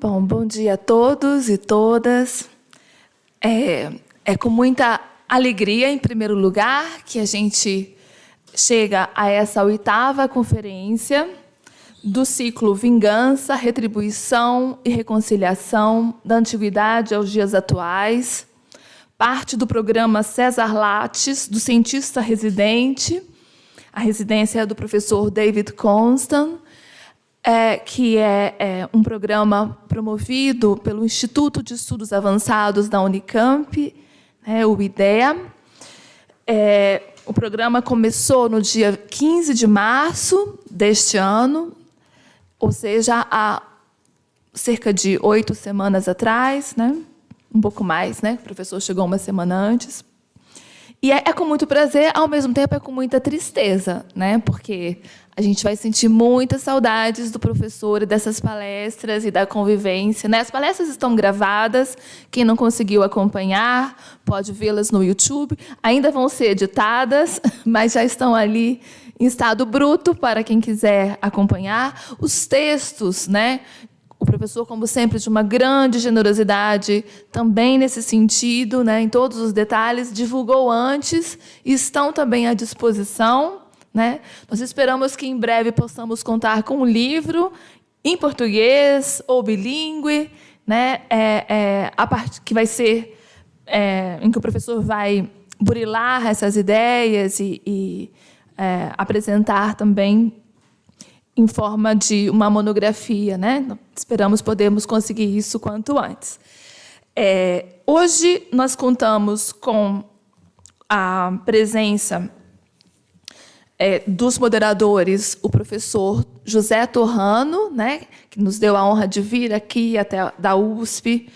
Bom dia a todos e todas. É com muita alegria, em primeiro lugar, que a gente chega a essa 8ª conferência do ciclo Vingança, Retribuição e Reconciliação, da Antiguidade aos Dias Atuais, parte do programa Cesar Lattes, do Cientista Residente. A residência é do professor David Konstan, que é um programa promovido pelo Instituto de Estudos Avançados da Unicamp, o IDEA. O programa começou no dia 15 de março deste ano, ou seja, há cerca de 8 semanas atrás, um pouco mais, o professor chegou uma semana antes. E é com muito prazer, ao mesmo tempo é com muita tristeza, porque a gente vai sentir muitas saudades do professor e dessas palestras e da convivência. As palestras estão gravadas, quem não conseguiu acompanhar pode vê-las no YouTube. Ainda vão ser editadas, mas já estão ali em estado bruto para quem quiser acompanhar. Os textos, o professor, como sempre, de uma grande generosidade, também nesse sentido, em todos os detalhes, divulgou antes e estão também à disposição. Nós esperamos que, em breve, possamos contar com um livro em português ou bilíngue, a parte que vai ser em que o professor vai burilar essas ideias e apresentar também em forma de uma monografia. Esperamos podermos conseguir isso quanto antes. Hoje nós contamos com a presença dos moderadores, o professor José Torrano, que nos deu a honra de vir aqui até da USP,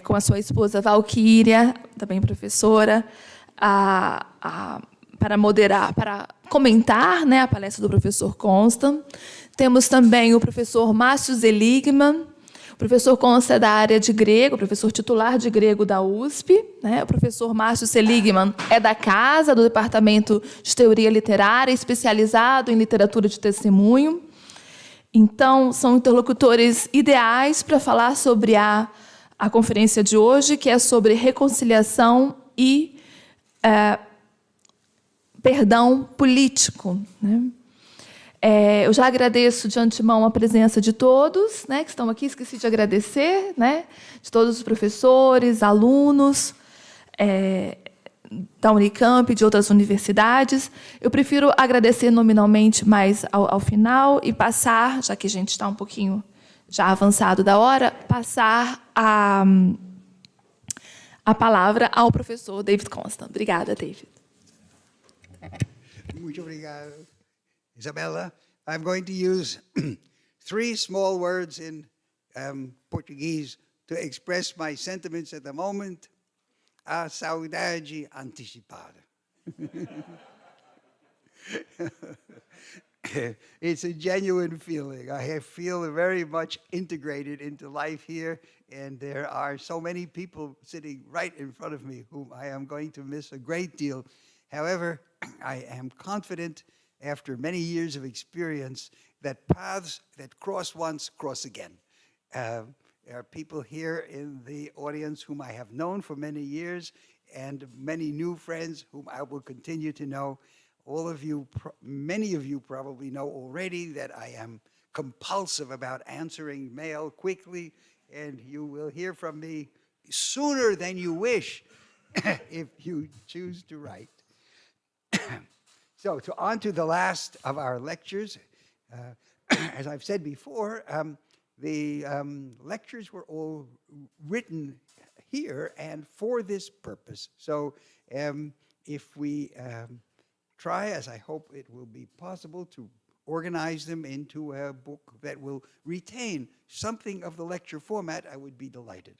com a sua esposa Valquíria, também professora, para moderar, para comentar a palestra do professor Konstan. Temos também o professor Márcio Seligman. O professor Konstan é da área de grego, professor titular de grego da USP. O professor Márcio Seligman é da casa, do Departamento de Teoria Literária, especializado em literatura de testemunho. Então, são interlocutores ideais para falar sobre a conferência de hoje, que é sobre reconciliação e perdão político. Eu já agradeço de antemão a presença de todos, que estão aqui, esqueci de agradecer, de todos os professores, alunos da Unicamp e de outras universidades. Eu prefiro agradecer nominalmente mais ao final e passar, já que a gente está um pouquinho já avançado da hora, passar a palavra ao professor David Konstan. Obrigada, David. Muito obrigado, Isabella. I'm going to use 3 small words in Portuguese to express my sentiments at the moment. A saudade antecipada. It's a genuine feeling. I feel very much integrated into life here, and there are so many people sitting right in front of me whom I am going to miss a great deal. However, I am confident, after many years of experience, that paths that cross once cross again. There are people here in the audience whom I have known for many years, and many new friends whom I will continue to know. All of you, many of you probably know already that I am compulsive about answering mail quickly, and you will hear from me sooner than you wish if you choose to write. So, on to the last of our lectures. As I've said before, the lectures were all written here and for this purpose. So, if we try, as I hope it will be possible, to organize them into a book that will retain something of the lecture format, I would be delighted.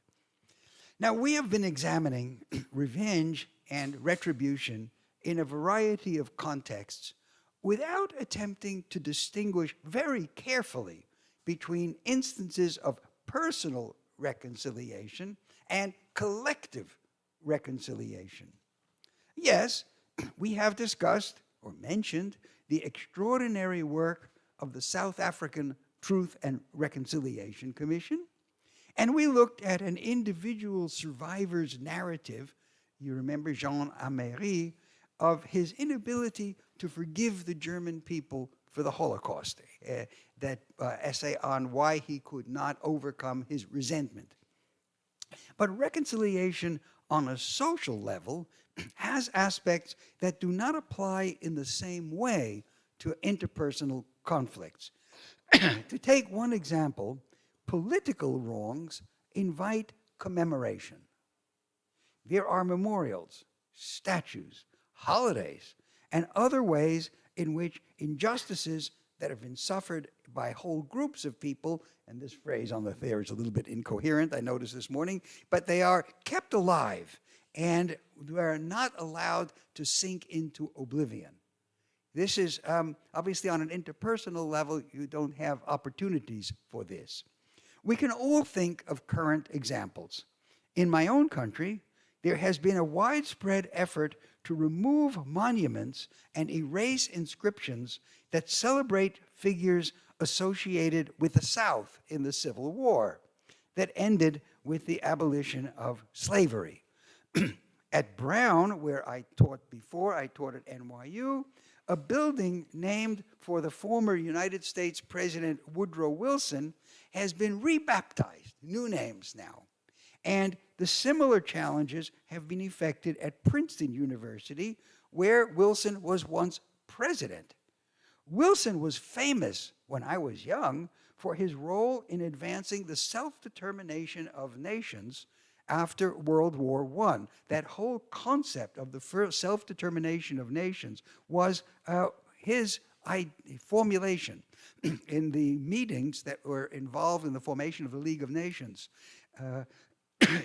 Now, we have been examining revenge and retribution in a variety of contexts without attempting to distinguish very carefully between instances of personal reconciliation and collective reconciliation. Yes, we have discussed or mentioned the extraordinary work of the South African Truth and Reconciliation Commission, And we looked at an individual survivor's narrative, you remember Jean Améry, of his inability to forgive the German people for the Holocaust, that essay on why he could not overcome his resentment. But reconciliation on a social level has aspects that do not apply in the same way to interpersonal conflicts. To take one example, political wrongs invite commemoration. There are memorials, statues, holidays, and other ways in which injustices that have been suffered by whole groups of people, and this phrase on the there is a little bit incoherent, I noticed this morning, but they are kept alive and they are not allowed to sink into oblivion. This is obviously on an interpersonal level, you don't have opportunities for this. We can all think of current examples. In my own country, there has been a widespread effort to remove monuments and erase inscriptions that celebrate figures associated with the South in the Civil War that ended with the abolition of slavery. At Brown, where I taught before, I taught at NYU, a building named for the former United States President Woodrow Wilson has been rebaptized, new names now. And the similar challenges have been effected at Princeton University, where Wilson was once president. Wilson was famous when I was young for his role in advancing the self-determination of nations after World War I. That whole concept of the self-determination of nations was his formulation in the meetings that were involved in the formation of the League of Nations.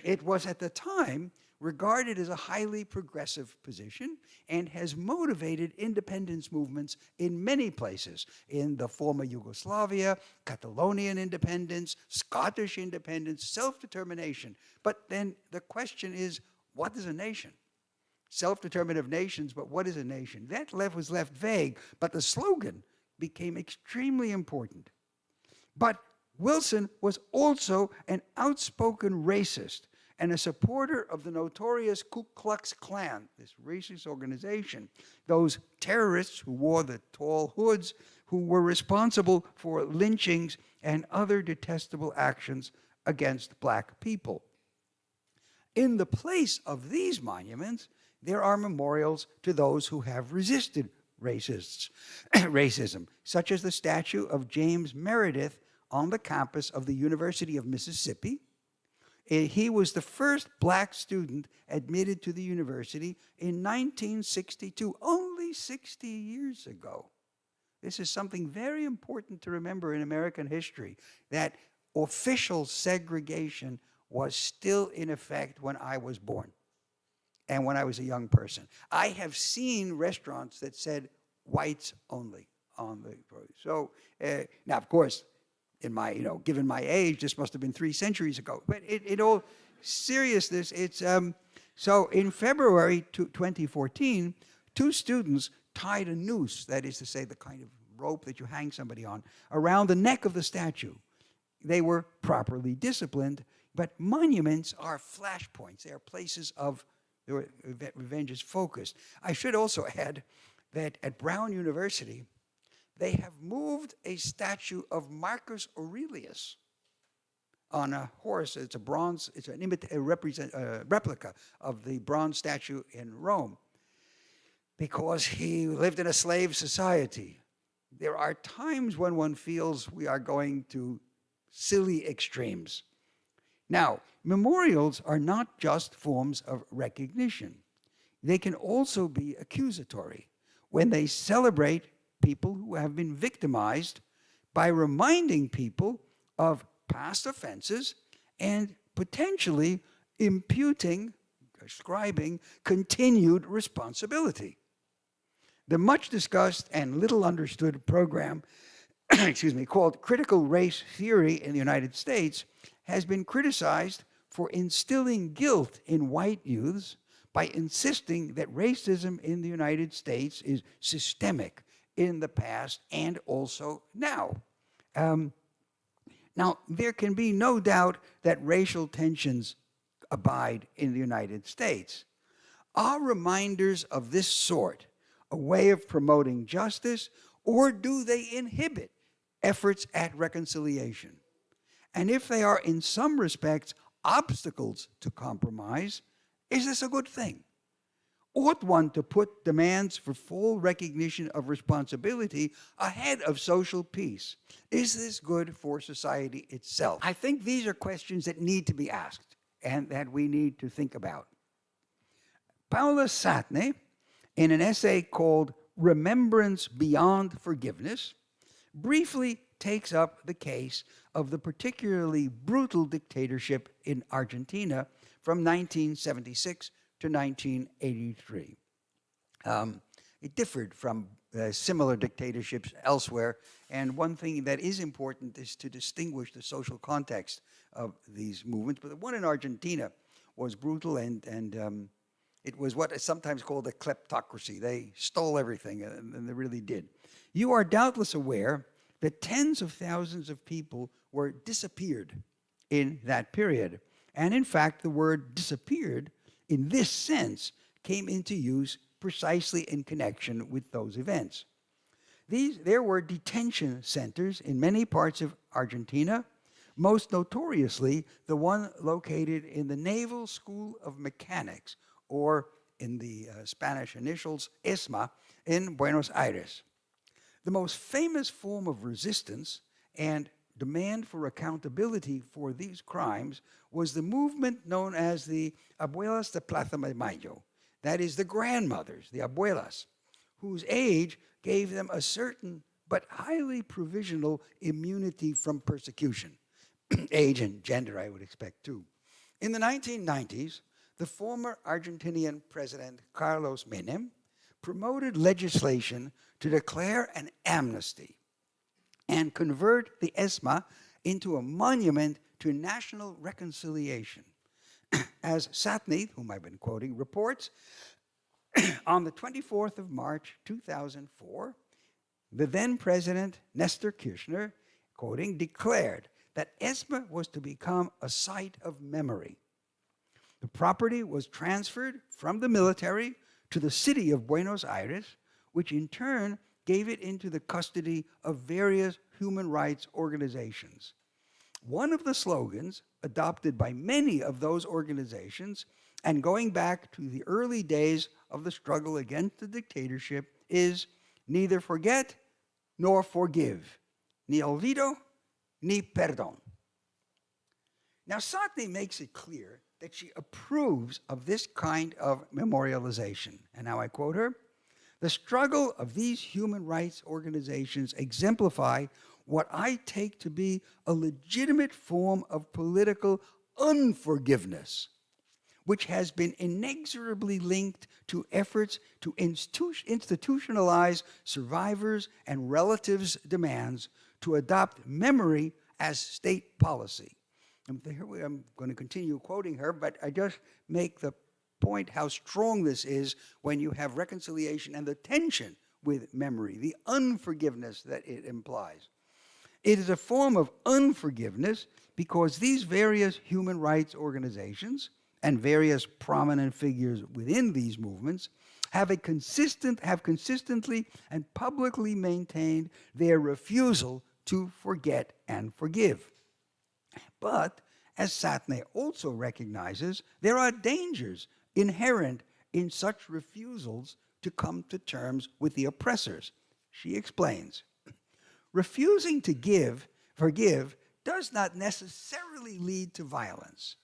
It was at the time regarded as a highly progressive position and has motivated independence movements in many places, in the former Yugoslavia, Catalonian independence, Scottish independence, self-determination. But then the question is, what is a nation? Self-determination of nations, but what is a nation? That was left vague, but the slogan became extremely important. But Wilson was also an outspoken racist and a supporter of the notorious Ku Klux Klan, this racist organization, those terrorists who wore the tall hoods, who were responsible for lynchings and other detestable actions against black people. In the place of these monuments, there are memorials to those who have resisted racism, such as the statue of James Meredith on the campus of the University of Mississippi. He was the first black student admitted to the university in 1962, only 60 years ago. This is something very important to remember in American history, that official segregation was still in effect when I was born and when I was a young person. I have seen restaurants that said whites only on the produce. So now, of course, in my, given my age, this must have been 3 centuries ago. But in all seriousness, it's, so in February 2014, 2 students tied a noose, that is to say the kind of rope that you hang somebody on, around the neck of the statue. They were properly disciplined, but monuments are flashpoints. They are places of where revenge is focused. I should also add that at Brown University, they have moved a statue of Marcus Aurelius on a horse. It's a bronze, it's a replica of the bronze statue in Rome, because he lived in a slave society. There are times when one feels we are going to silly extremes. Now, memorials are not just forms of recognition. They can also be accusatory when they celebrate people who have been victimized by reminding people of past offenses and potentially ascribing continued responsibility. The much discussed and little understood program, called critical race theory in the United States has been criticized for instilling guilt in white youths by insisting that racism in the United States is systemic in the past and also now. Now, there can be no doubt that racial tensions abide in the United States. Are reminders of this sort a way of promoting justice, or do they inhibit efforts at reconciliation? And if they are in some respects obstacles to compromise, is this a good thing? Ought one to put demands for full recognition of responsibility ahead of social peace? Is this good for society itself? I think these are questions that need to be asked and that we need to think about. Paula Satne, in an essay called Remembrance Beyond Forgiveness, briefly takes up the case of the particularly brutal dictatorship in Argentina from 1976 to 1983. It differed from similar dictatorships elsewhere, and one thing that is important is to distinguish the social context of these movements. But the one in Argentina was brutal, and it was what is sometimes called a kleptocracy. They stole everything, and they really did. You are doubtless aware that tens of thousands of people were disappeared in that period. And in fact, the word disappeared in this sense came into use precisely in connection with those events. There were detention centers in many parts of Argentina, most notoriously the one located in the Naval School of Mechanics, or in the Spanish initials, ESMA, in Buenos Aires. The most famous form of resistance and demand for accountability for these crimes was the movement known as the Abuelas de Plaza de Mayo, that is, the grandmothers, the abuelas, whose age gave them a certain but highly provisional immunity from persecution. Age and gender, I would expect, too. In the 1990s, the former Argentinian president Carlos Menem promoted legislation to declare an amnesty and convert the ESMA into a monument to national reconciliation. As Satne, whom I've been quoting, reports, on the 24th of March, 2004, the then president, Nestor Kirchner, quoting, declared that ESMA was to become a site of memory. The property was transferred from the military to the city of Buenos Aires, which in turn gave it into the custody of various human rights organizations. One of the slogans adopted by many of those organizations, and going back to the early days of the struggle against the dictatorship, is neither forget nor forgive, ni olvido ni perdón. Now, Satne makes it clear that she approves of this kind of memorialization. And now I quote her, "The struggle of these human rights organizations exemplify what I take to be a legitimate form of political unforgiveness, which has been inexorably linked to efforts to institutionalize survivors' and relatives' demands to adopt memory as state policy." And here I'm going to continue quoting her, but I just make the point how strong this is when you have reconciliation and the tension with memory, the unforgiveness that it implies. It is a form of unforgiveness because these various human rights organizations and various prominent figures within these movements have consistently and publicly maintained their refusal to forget and forgive. But, as Satne also recognizes, there are dangers inherent in such refusals to come to terms with the oppressors. She explains, refusing to forgive does not necessarily lead to violence.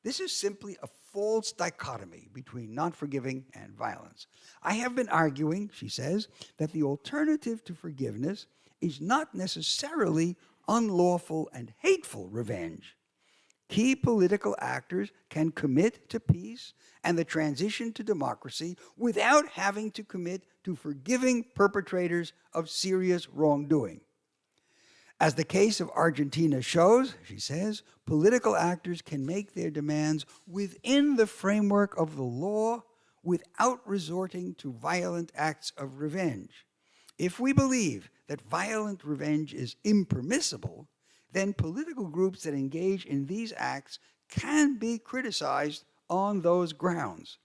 This is simply a false dichotomy between not forgiving and violence. I have been arguing, she says, that the alternative to forgiveness is not necessarily unlawful and hateful revenge. Key political actors can commit to peace and the transition to democracy without having to commit to forgiving perpetrators of serious wrongdoing. As the case of Argentina shows, she says, political actors can make their demands within the framework of the law without resorting to violent acts of revenge. If we believe that violent revenge is impermissible, then political groups that engage in these acts can be criticized on those grounds.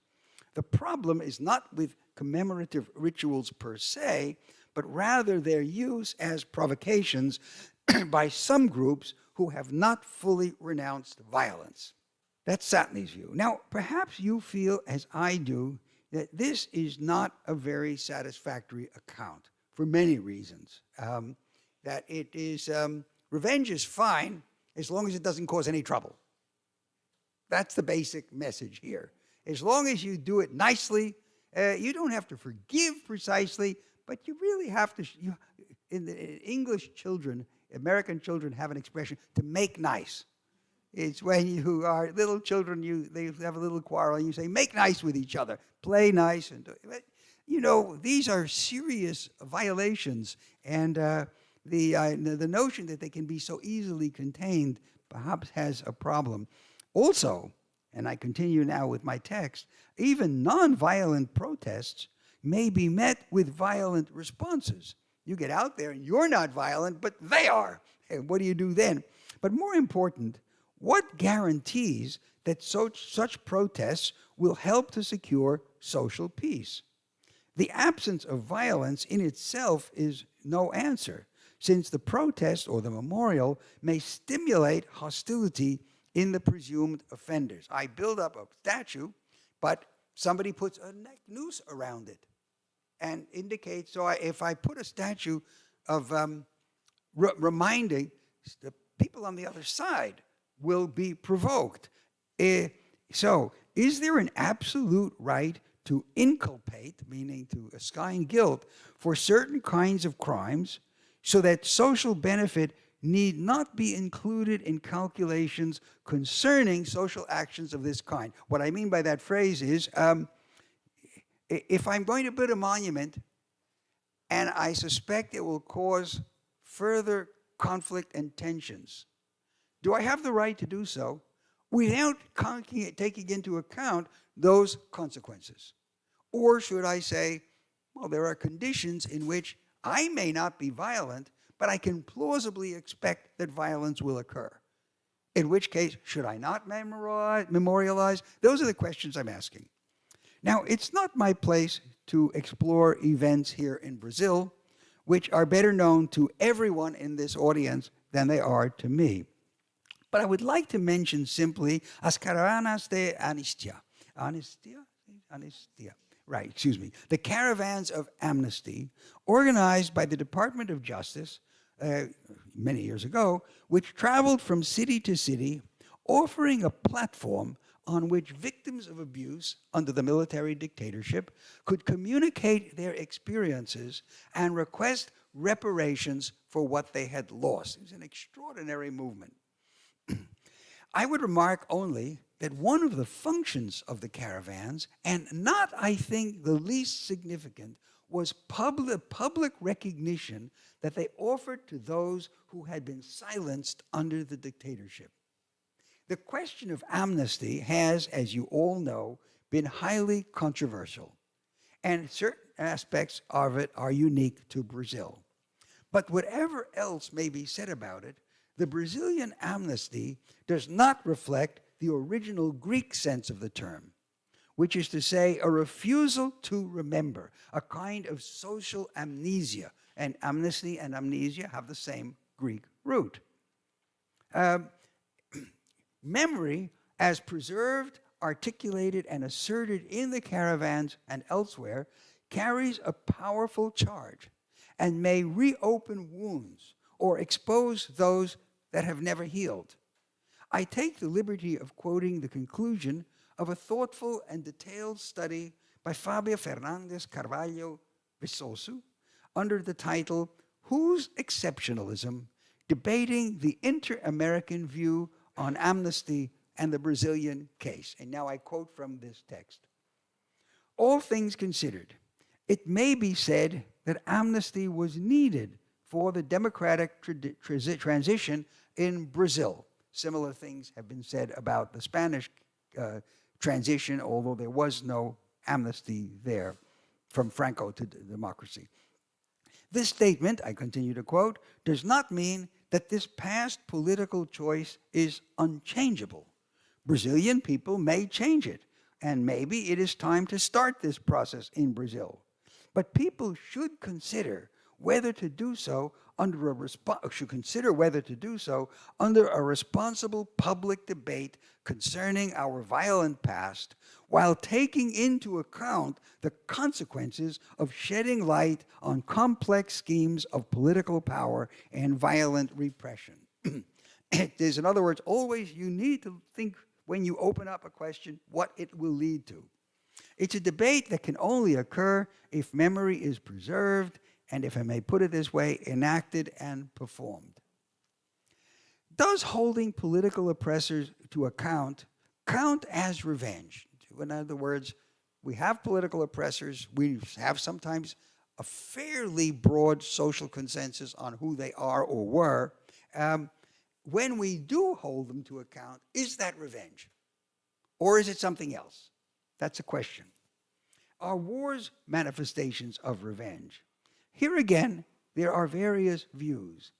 The problem is not with commemorative rituals per se, but rather their use as provocations by some groups who have not fully renounced violence. That's Satney's view. Now, perhaps you feel, as I do, that this is not a very satisfactory account for many reasons. That it is, revenge is fine as long as it doesn't cause any trouble. That's the basic message here. As long as you do it nicely, you don't have to forgive precisely, but you really have to, in English children, American children have an expression, to make nice. It's when you are little children, they have a little quarrel, and you say, make nice with each other, play nice. And these are serious violations, and the notion that they can be so easily contained perhaps has a problem. Also, and I continue now with my text, even nonviolent protests may be met with violent responses. You get out there and you're not violent, but they are. And what do you do then? But more important, what guarantees that such protests will help to secure social peace? The absence of violence in itself is no answer, since the protest or the memorial may stimulate hostility in the presumed offenders. I build up a statue, but somebody puts a neck noose around it and indicates, so if I put a statue of reminding, the people on the other side will be provoked. So is there an absolute right to inculpate, meaning to assign guilt, for certain kinds of crimes so that social benefit need not be included in calculations concerning social actions of this kind? What I mean by that phrase is, if I'm going to build a monument and I suspect it will cause further conflict and tensions, do I have the right to do so without taking into account those consequences? Or should I say, well, there are conditions in which I may not be violent, but I can plausibly expect that violence will occur. In which case, should I not memorialize? Those are the questions I'm asking. Now, it's not my place to explore events here in Brazil, which are better known to everyone in this audience than they are to me. But I would like to mention simply as caravanas de anistia. Anistia. Right, excuse me. The caravans of amnesty, organized by the Department of Justice many years ago, which traveled from city to city, offering a platform on which victims of abuse under the military dictatorship could communicate their experiences and request reparations for what they had lost. It was an extraordinary movement. I would remark only that one of the functions of the caravans, and not, I think, the least significant, was public recognition that they offered to those who had been silenced under the dictatorship. The question of amnesty has, as you all know, been highly controversial, and certain aspects of it are unique to Brazil. But whatever else may be said about it, the Brazilian amnesty does not reflect the original Greek sense of the term, which is to say a refusal to remember, a kind of social amnesia. And amnesty and amnesia have the same Greek root. Memory, as preserved, articulated, and asserted in the caravans and elsewhere, carries a powerful charge and may reopen wounds or expose those that have never healed. I take the liberty of quoting the conclusion of a thoughtful and detailed study by Fábio Fernandes Carvalho Viçoso under the title, Whose Exceptionalism? Debating the Inter-American View on Amnesty and the Brazilian Case. And now I quote from this text. All things considered, it may be said that amnesty was needed for the democratic transition in Brazil. Similar things have been said about the Spanish transition, although there was no amnesty there from Franco to democracy. This statement, I continue to quote, does not mean that this past political choice is unchangeable. Brazilian people may change it, and maybe it is time to start this process in Brazil. But people should consider whether to do so under a responsible public debate concerning our violent past, while taking into account the consequences of shedding light on complex schemes of political power and violent repression. It is, in other words, always you need to think when you open up a question what it will lead to. It's a debate that can only occur if memory is preserved and, if I may put it this way, enacted and performed. Does holding political oppressors to account count as revenge? In other words, we have political oppressors. We have sometimes a fairly broad social consensus on who they are or were. When we do hold them to account, is that revenge? Or is it something else? That's a question. Are wars manifestations of revenge? Here again, there are various views.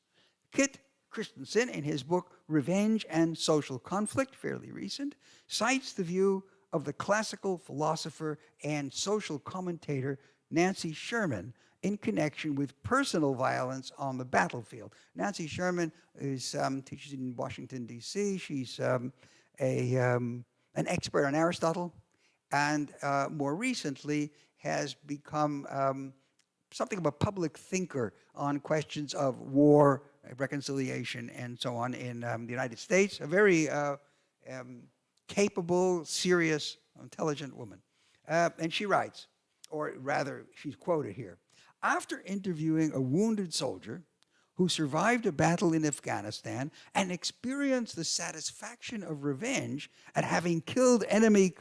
Kit Christensen, in his book Revenge and Social Conflict, fairly recent, cites the view of the classical philosopher and social commentator Nancy Sherman in connection with personal violence on the battlefield. Nancy Sherman is teaches in Washington, D.C. She's an expert on Aristotle, and more recently has become something of a public thinker on questions of war, reconciliation, and so on in the United States. A very capable, serious, intelligent woman. And she writes, or rather, she's quoted here, after interviewing a wounded soldier who survived a battle in Afghanistan and experienced the satisfaction of revenge at having killed enemy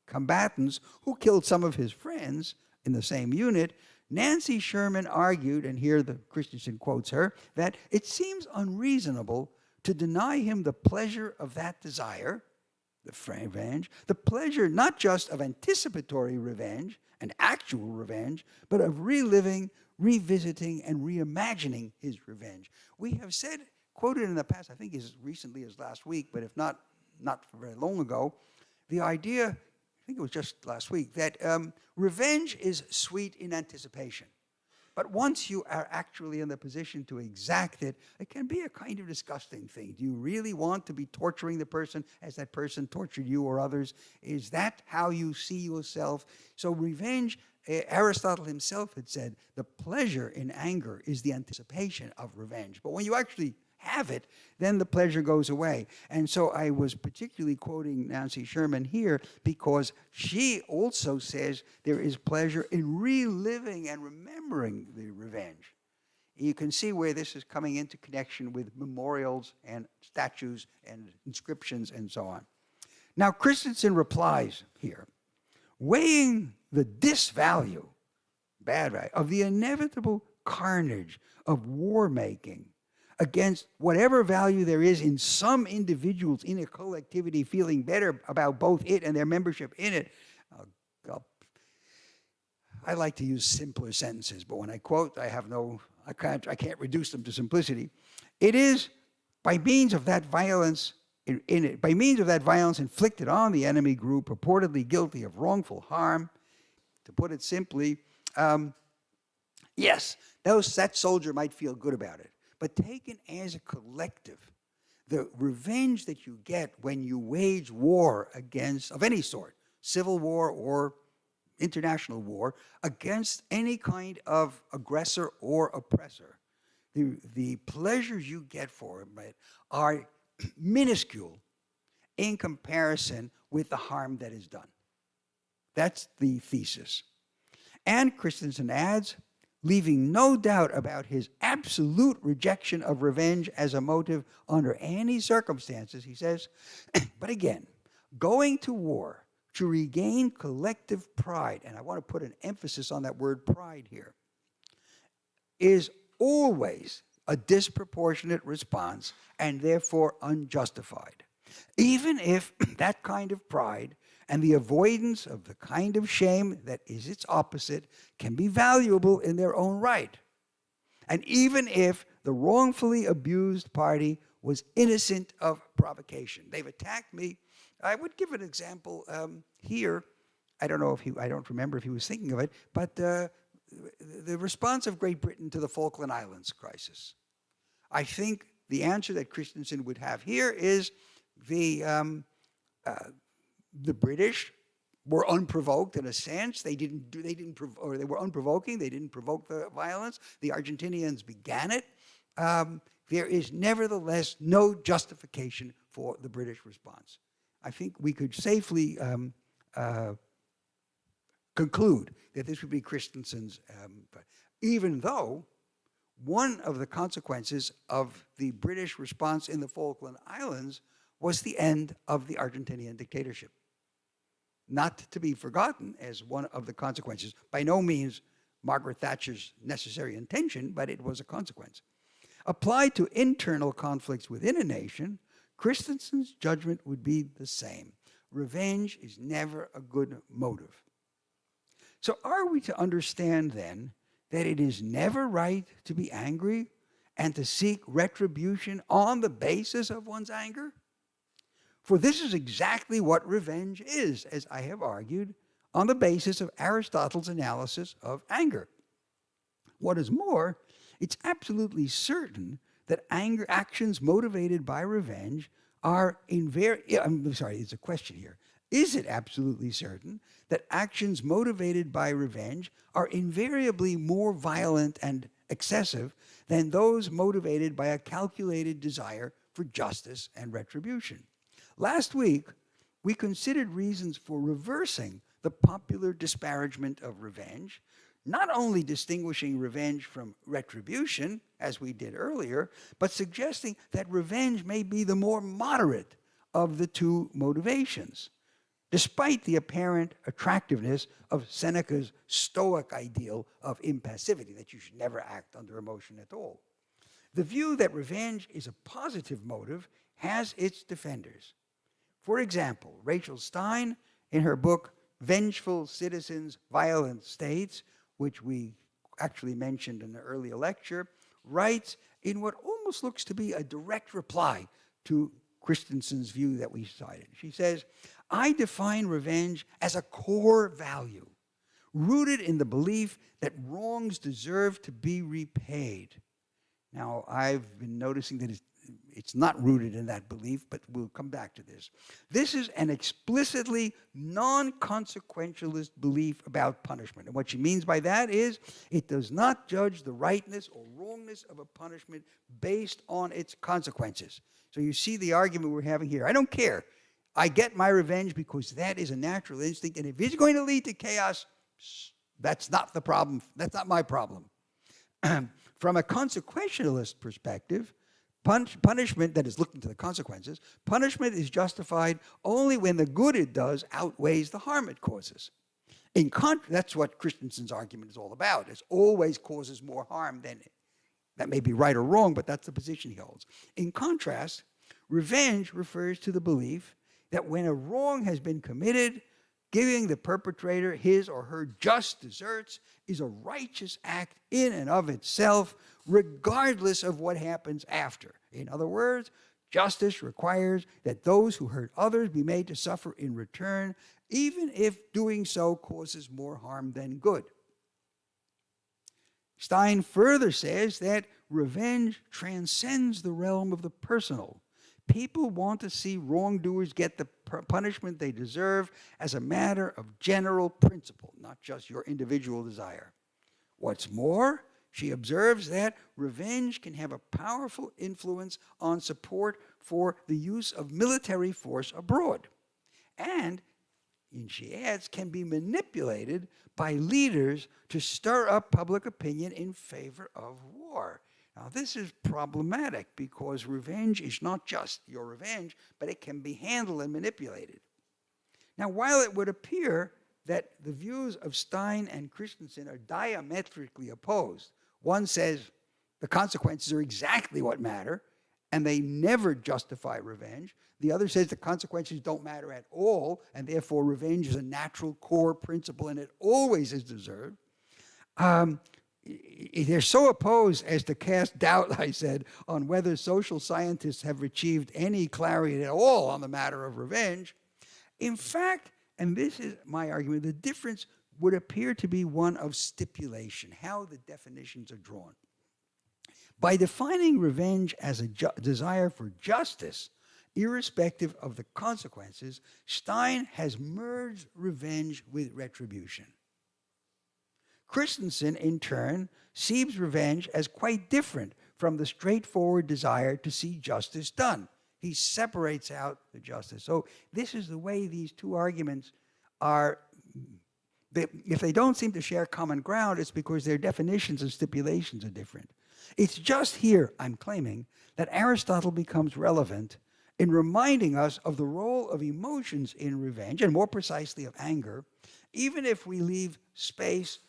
combatants who killed some of his friends in the same unit, Nancy Sherman argued, and here the Christensen quotes her, that it seems unreasonable to deny him the pleasure of that desire, the revenge, the pleasure not just of anticipatory revenge and actual revenge, but of reliving, revisiting, and reimagining his revenge. We have said, quoted in the past, I think as recently as last week, but if not very long ago, the idea, I think it was just last week, that revenge is sweet in anticipation. But once you are actually in the position to exact it, it can be a kind of disgusting thing. Do you really want to be torturing the person as that person tortured you or others? Is that how you see yourself? So revenge, Aristotle himself had said, the pleasure in anger is the anticipation of revenge. But when you actually have it, then the pleasure goes away. And so I was particularly quoting Nancy Sherman here because she also says there is pleasure in reliving and remembering the revenge. You can see where this is coming into connection with memorials and statues and inscriptions and so on. Now, Christensen replies here, weighing the disvalue, bad value, of the inevitable carnage of war-making against whatever value there is in some individuals in a collectivity feeling better about both it and their membership in it. I like to use simpler sentences, but when I quote, I can't reduce them to simplicity. It is by means of that violence by means of that violence inflicted on the enemy group purportedly guilty of wrongful harm, to put it simply, yes, that soldier might feel good about it. But taken as a collective, the revenge that you get when you wage war against, of any sort, civil war or international war, against any kind of aggressor or oppressor, the pleasures you get for it are minuscule in comparison with the harm that is done. That's the thesis. And Christensen adds, leaving no doubt about his absolute rejection of revenge as a motive under any circumstances, he says, but again, going to war to regain collective pride, and I want to put an emphasis on that word pride here, is always a disproportionate response and therefore unjustified. Even if that kind of pride and the avoidance of the kind of shame that is its opposite can be valuable in their own right. and even if the wrongfully abused party was innocent of provocation. They've attacked me. I would give an example here. I don't remember if he was thinking of it, but the response of Great Britain to the Falkland Islands crisis. I think the answer that Christensen would have here is the British were unprovoked in a sense. They were unprovoking. They didn't provoke the violence. The Argentinians began it. There is nevertheless no justification for the British response. I think we could safely conclude that this would be Christensen's, even though one of the consequences of the British response in the Falkland Islands was the end of the Argentinian dictatorship. Not to be forgotten as one of the consequences. By no means Margaret Thatcher's necessary intention, but it was a consequence. Applied to internal conflicts within a nation, Christensen's judgment would be the same. Revenge is never a good motive. So are we to understand then that it is never right to be angry and to seek retribution on the basis of one's anger? For this is exactly what revenge is, as I have argued, on the basis of Aristotle's analysis of anger. What is more, it's absolutely certain that actions motivated by revenge are it's a question here. Is it absolutely certain that actions motivated by revenge are invariably more violent and excessive than those motivated by a calculated desire for justice and retribution? Last week, we considered reasons for reversing the popular disparagement of revenge, not only distinguishing revenge from retribution, as we did earlier, but suggesting that revenge may be the more moderate of the two motivations, despite the apparent attractiveness of Seneca's Stoic ideal of impassivity, that you should never act under emotion at all. The view that revenge is a positive motive has its defenders. For example, Rachel Stein, in her book, Vengeful Citizens, Violent States, which we actually mentioned in the earlier lecture, writes in what almost looks to be a direct reply to Christensen's view that we cited. She says, I define revenge as a core value, rooted in the belief that wrongs deserve to be repaid. Now, I've been noticing that it's not rooted in that belief, but we'll come back to this. This is an explicitly non-consequentialist belief about punishment. And what she means by that is it does not judge the rightness or wrongness of a punishment based on its consequences. So you see the argument we're having here. I don't care. I get my revenge because that is a natural instinct, and if it's going to lead to chaos, that's not the problem. That's not my problem. From a consequentialist perspective, punishment that is looking to the consequences, punishment is justified only when the good it does outweighs the harm it causes. That's what Christensen's argument is all about. It always causes more harm than it. That may be right or wrong, but that's the position he holds. In contrast, revenge refers to the belief that when a wrong has been committed, giving the perpetrator his or her just deserts is a righteous act in and of itself, regardless of what happens after. In other words, justice requires that those who hurt others be made to suffer in return, even if doing so causes more harm than good. Stein further says that revenge transcends the realm of the personal. People want to see wrongdoers get the punishment they deserve as a matter of general principle, not just your individual desire. What's more, she observes that revenge can have a powerful influence on support for the use of military force abroad, and she adds, can be manipulated by leaders to stir up public opinion in favor of war. Now, this is problematic because revenge is not just your revenge, but it can be handled and manipulated. Now, while it would appear that the views of Stein and Christensen are diametrically opposed, one says the consequences are exactly what matter, and they never justify revenge. The other says the consequences don't matter at all, and therefore revenge is a natural core principle, and it always is deserved. they're so opposed as to cast doubt, I said, on whether social scientists have achieved any clarity at all on the matter of revenge. In fact, and this is my argument, the difference would appear to be one of stipulation, how the definitions are drawn. By defining revenge as a desire for justice, irrespective of the consequences, Stein has merged revenge with retribution. Christensen, in turn, sees revenge as quite different from the straightforward desire to see justice done. He separates out the justice. So this is the way these two arguments are. If they don't seem to share common ground, it's because their definitions and stipulations are different. It's just here, I'm claiming, that Aristotle becomes relevant in reminding us of the role of emotions in revenge, and more precisely of anger, even if we leave space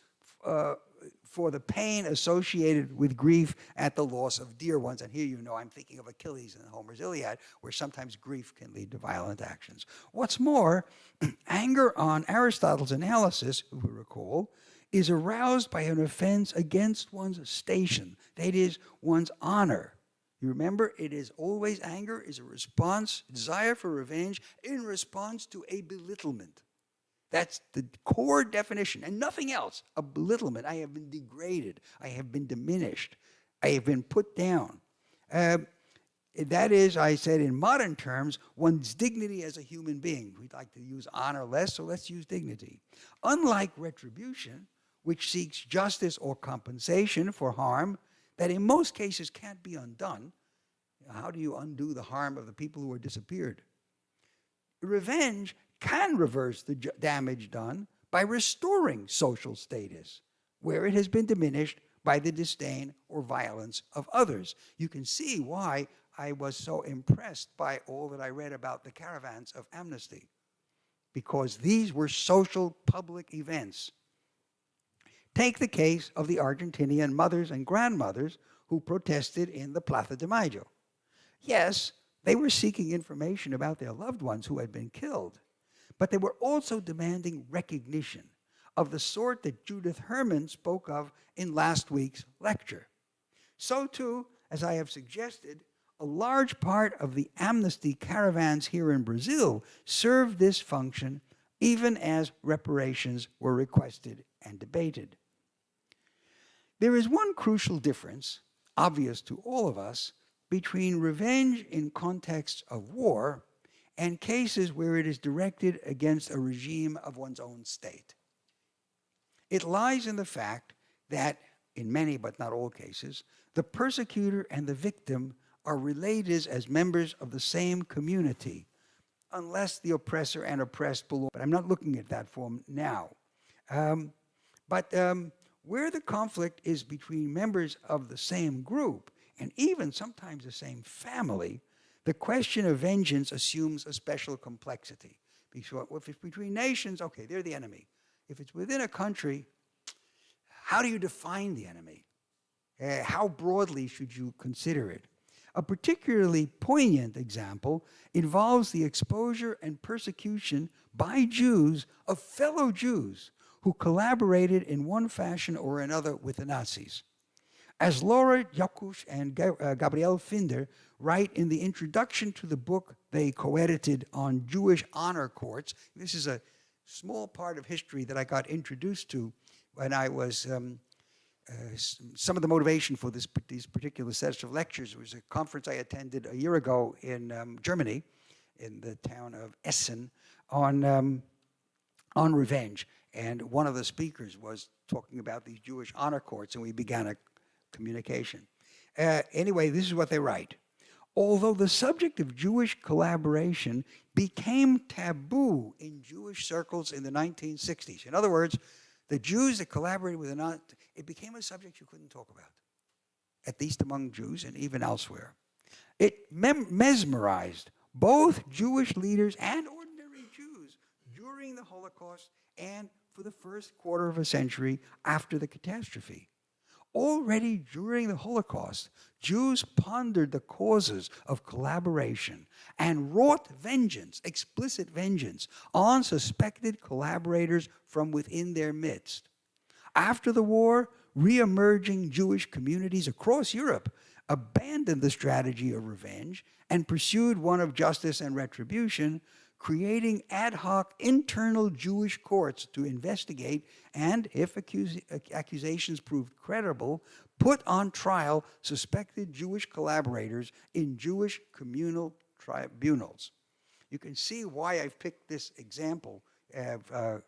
for the pain associated with grief at the loss of dear ones. And here, I'm thinking of Achilles in Homer's Iliad, where sometimes grief can lead to violent actions. What's more, anger on Aristotle's analysis, if we recall, is aroused by an offense against one's station, that is, one's honor. You remember, it is always anger is a response, desire for revenge in response to a belittlement. That's the core definition, and nothing else. A belittlement. I have been degraded. I have been diminished. I have been put down. That is, I said in modern terms, one's dignity as a human being. We'd like to use honor less, so let's use dignity. Unlike retribution, which seeks justice or compensation for harm that in most cases can't be undone. How do you undo the harm of the people who are disappeared? Revenge can reverse the damage done by restoring social status where it has been diminished by the disdain or violence of others. You can see why I was so impressed by all that I read about the caravans of amnesty, because these were social public events. Take the case of the Argentinian mothers and grandmothers who protested in the Plaza de Mayo. Yes, they were seeking information about their loved ones who had been killed, but they were also demanding recognition of the sort that Judith Herman spoke of in last week's lecture. So too, as I have suggested, a large part of the amnesty caravans here in Brazil served this function even as reparations were requested and debated. There is one crucial difference, obvious to all of us, between revenge in contexts of war and cases where it is directed against a regime of one's own state. It lies in the fact that, in many but not all cases, the persecutor and the victim are related as members of the same community, unless the oppressor and oppressed belong. But I'm not looking at that form now. Where the conflict is between members of the same group, and even sometimes the same family, the question of vengeance assumes a special complexity. Because if it's between nations, okay, they're the enemy. If it's within a country, how do you define the enemy? How broadly should you consider it? A particularly poignant example involves the exposure and persecution by Jews of fellow Jews who collaborated in one fashion or another with the Nazis. As Laura Jakush and Gabrielle Finder write in the introduction to the book they co-edited on Jewish honor courts, this is a small part of history that I got introduced to when I was, some of the motivation for these particular sets of lectures was a conference I attended a year ago in Germany, in the town of Essen, on revenge. And one of the speakers was talking about these Jewish honor courts, and we began a communication. Anyway, this is what they write. Although the subject of Jewish collaboration became taboo in Jewish circles in the 1960s. In other words, the Jews that collaborated with the Nazis, it became a subject you couldn't talk about, at least among Jews and even elsewhere. It mesmerized both Jewish leaders and ordinary Jews during the Holocaust and for the first quarter of a century after the catastrophe. Already during the Holocaust, Jews pondered the causes of collaboration and wrought vengeance, explicit vengeance, on suspected collaborators from within their midst. After the war, re-emerging Jewish communities across Europe abandoned the strategy of revenge and pursued one of justice and retribution, creating ad hoc internal Jewish courts to investigate and, if accusations proved credible, put on trial suspected Jewish collaborators in Jewish communal tribunals. You can see why I've picked this example of a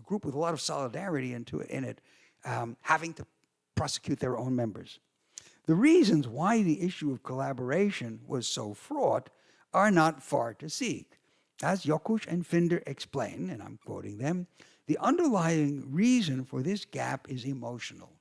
group with a lot of solidarity in it, having to prosecute their own members. The reasons why the issue of collaboration was so fraught are not far to seek. As Jokusch and Finder explain, and I'm quoting them, the underlying reason for this gap is emotional.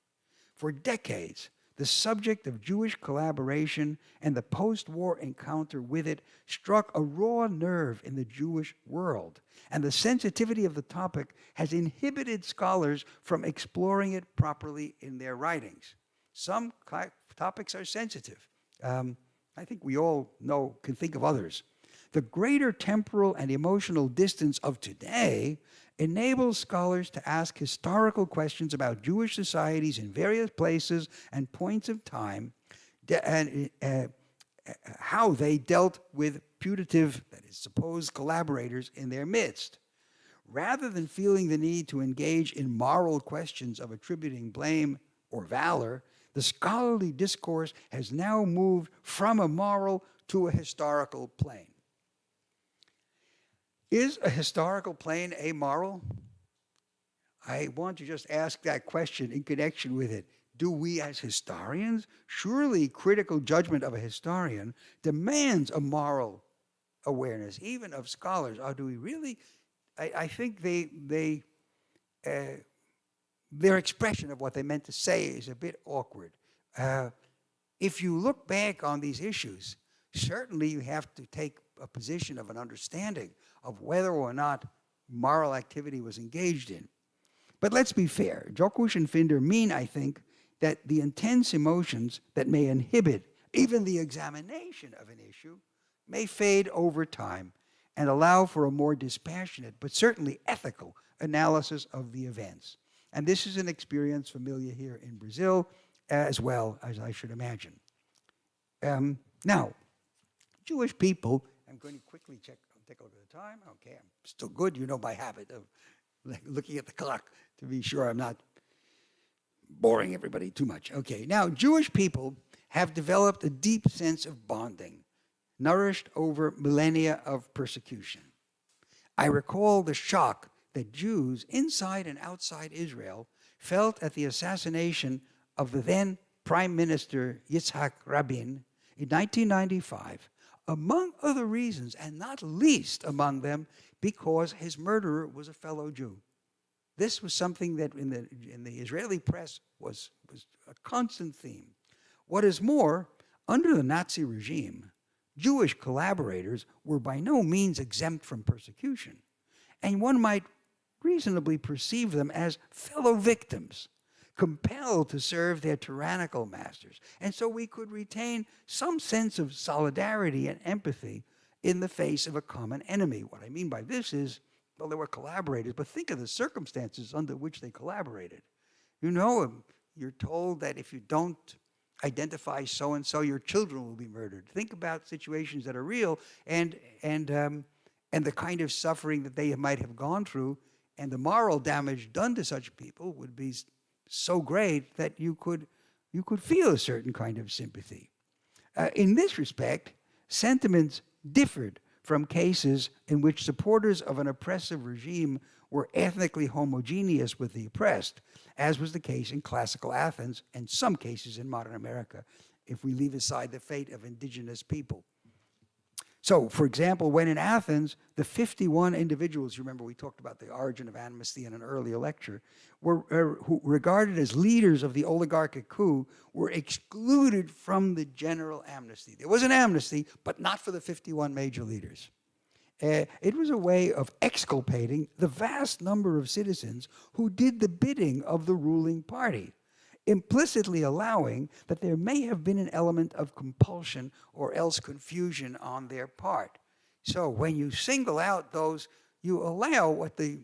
For decades, the subject of Jewish collaboration and the post-war encounter with it struck a raw nerve in the Jewish world, and the sensitivity of the topic has inhibited scholars from exploring it properly in their writings. Some topics are sensitive. I think we all can think of others. The greater temporal and emotional distance of today enables scholars to ask historical questions about Jewish societies in various places and points of time, and how they dealt with putative, that is, supposed collaborators in their midst. Rather than feeling the need to engage in moral questions of attributing blame or valor, the scholarly discourse has now moved from a moral to a historical plane. Is a historical plane amoral? I want to just ask that question in connection with it. Do we as historians, surely critical judgment of a historian demands a moral awareness, even of scholars? Or do we really? I think their expression of what they meant to say is a bit awkward. If you look back on these issues, certainly you have to take a position of an understanding of whether or not moral activity was engaged in. But let's be fair. Jokusch and Finder mean, I think, that the intense emotions that may inhibit even the examination of an issue may fade over time and allow for a more dispassionate, but certainly ethical, analysis of the events. And this is an experience familiar here in Brazil, as well as I should imagine. Now, Jewish people, I'm going to quickly take a look at the time. Okay, I'm still good. You know my habit of looking at the clock to be sure I'm not boring everybody too much. Okay, now Jewish people have developed a deep sense of bonding, nourished over millennia of persecution. I recall the shock that Jews inside and outside Israel felt at the assassination of the then Prime Minister Yitzhak Rabin in 1995, among other reasons, and not least among them, because his murderer was a fellow Jew. This was something that in the Israeli press was a constant theme. What is more, under the Nazi regime, Jewish collaborators were by no means exempt from persecution, and one might reasonably perceive them as fellow victims, compelled to serve their tyrannical masters. And so we could retain some sense of solidarity and empathy in the face of a common enemy. What I mean by this is, well, they were collaborators, but think of the circumstances under which they collaborated. You know, you're told that if you don't identify so-and-so, your children will be murdered. Think about situations that are real and the kind of suffering that they might have gone through, and the moral damage done to such people would be so great that you could feel a certain kind of sympathy. In this respect, sentiments differed from cases in which supporters of an oppressive regime were ethnically homogeneous with the oppressed, as was the case in classical Athens and some cases in modern America, if we leave aside the fate of indigenous people. So, for example, when in Athens, the 51 individuals, you remember we talked about the origin of amnesty in an earlier lecture, who regarded as leaders of the oligarchic coup, were excluded from the general amnesty. There was an amnesty, but not for the 51 major leaders. It was a way of exculpating the vast number of citizens who did the bidding of the ruling party, implicitly allowing that there may have been an element of compulsion or else confusion on their part. So when you single out those, you allow what the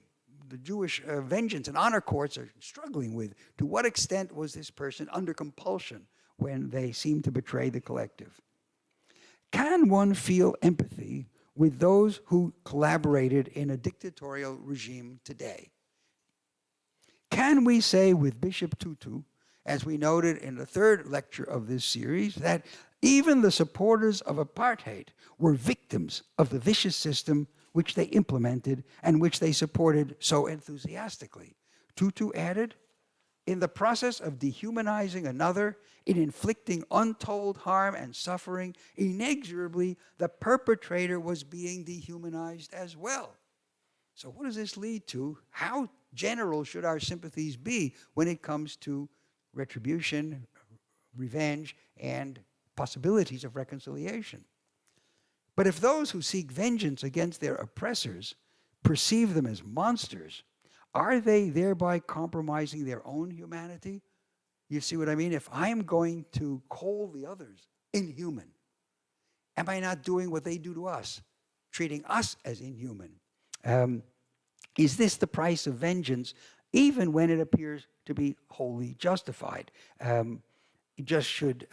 the Jewish vengeance and honor courts are struggling with. To what extent was this person under compulsion when they seem to betray the collective? Can one feel empathy with those who collaborated in a dictatorial regime today? Can we say with Bishop Tutu, as we noted in the third lecture of this series, that even the supporters of apartheid were victims of the vicious system which they implemented and which they supported so enthusiastically? Tutu added, in the process of dehumanizing another, in inflicting untold harm and suffering, inexorably the perpetrator was being dehumanized as well. So what does this lead to? How general should our sympathies be when it comes to retribution, revenge, and possibilities of reconciliation? But if those who seek vengeance against their oppressors perceive them as monsters, are they thereby compromising their own humanity? You see what I mean? If I'm going to call the others inhuman, am I not doing what they do to us, treating us as inhuman? Is this the price of vengeance, even when it appears to be wholly justified? It just should,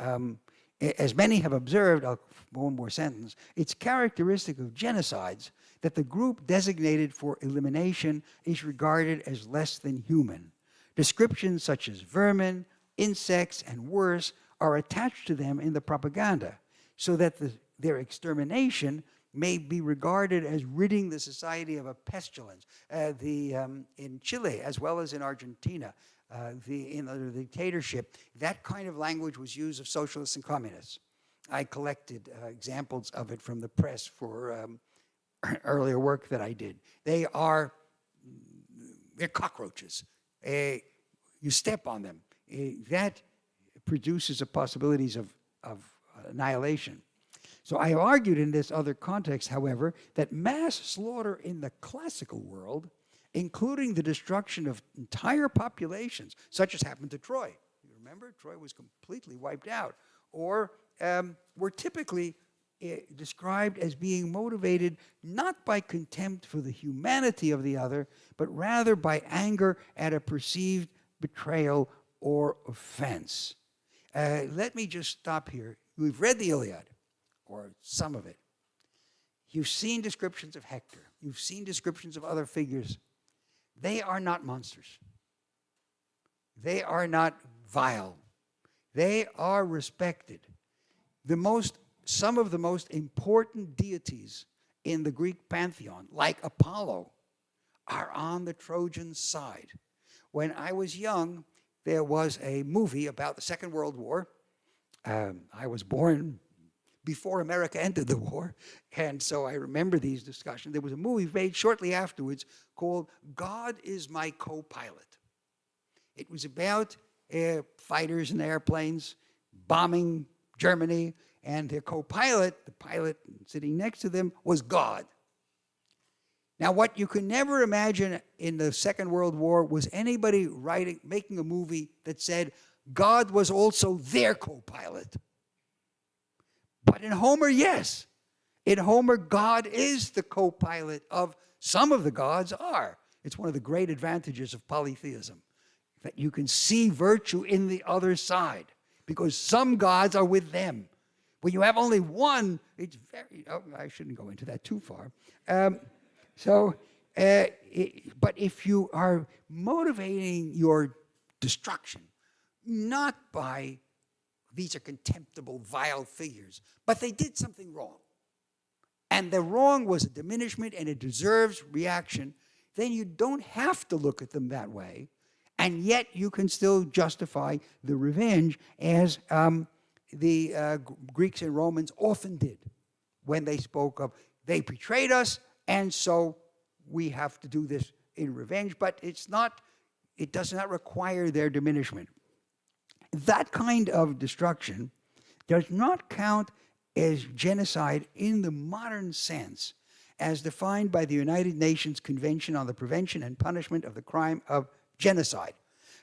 as many have observed, one more sentence, it's characteristic of genocides that the group designated for elimination is regarded as less than human. Descriptions such as vermin, insects, and worse are attached to them in the propaganda, so that their extermination may be regarded as ridding the society of a pestilence. In Chile, as well as in Argentina, in the dictatorship, that kind of language was used of socialists and communists. I collected examples of it from the press for earlier work that I did. They're cockroaches. You step on them. That produces the possibilities of annihilation. So I have argued in this other context, however, that mass slaughter in the classical world, including the destruction of entire populations, such as happened to Troy. You remember? Troy was completely wiped out. Or were typically described as being motivated not by contempt for the humanity of the other, but rather by anger at a perceived betrayal or offense. Let me just stop here. We've read the Iliad, or some of it. You've seen descriptions of Hector. You've seen descriptions of other figures. They are not monsters. They are not vile. They are respected. Some of the most important deities in the Greek pantheon, like Apollo, are on the Trojan side. When I was young, there was a movie about the Second World War. I was born before America entered the war, and so I remember these discussions. There was a movie made shortly afterwards called God is My Co-Pilot. It was about fighters and airplanes bombing Germany, and their co-pilot, the pilot sitting next to them, was God. Now, what you could never imagine in the Second World War was anybody making a movie that said God was also their co-pilot. But in Homer, yes. In Homer, God is the co-pilot of some of the gods are. It's one of the great advantages of polytheism, that you can see virtue in the other side, because some gods are with them. When you have only one, it's very, I shouldn't go into that too far. But if you are motivating your destruction, not by these are contemptible, vile figures, but they did something wrong, and the wrong was a diminishment and it deserves reaction, then you don't have to look at them that way, and yet you can still justify the revenge as the Greeks and Romans often did when they spoke of, they betrayed us, and so we have to do this in revenge, but it does not require their diminishment. That kind of destruction does not count as genocide in the modern sense, as defined by the United Nations Convention on the Prevention and Punishment of the Crime of Genocide.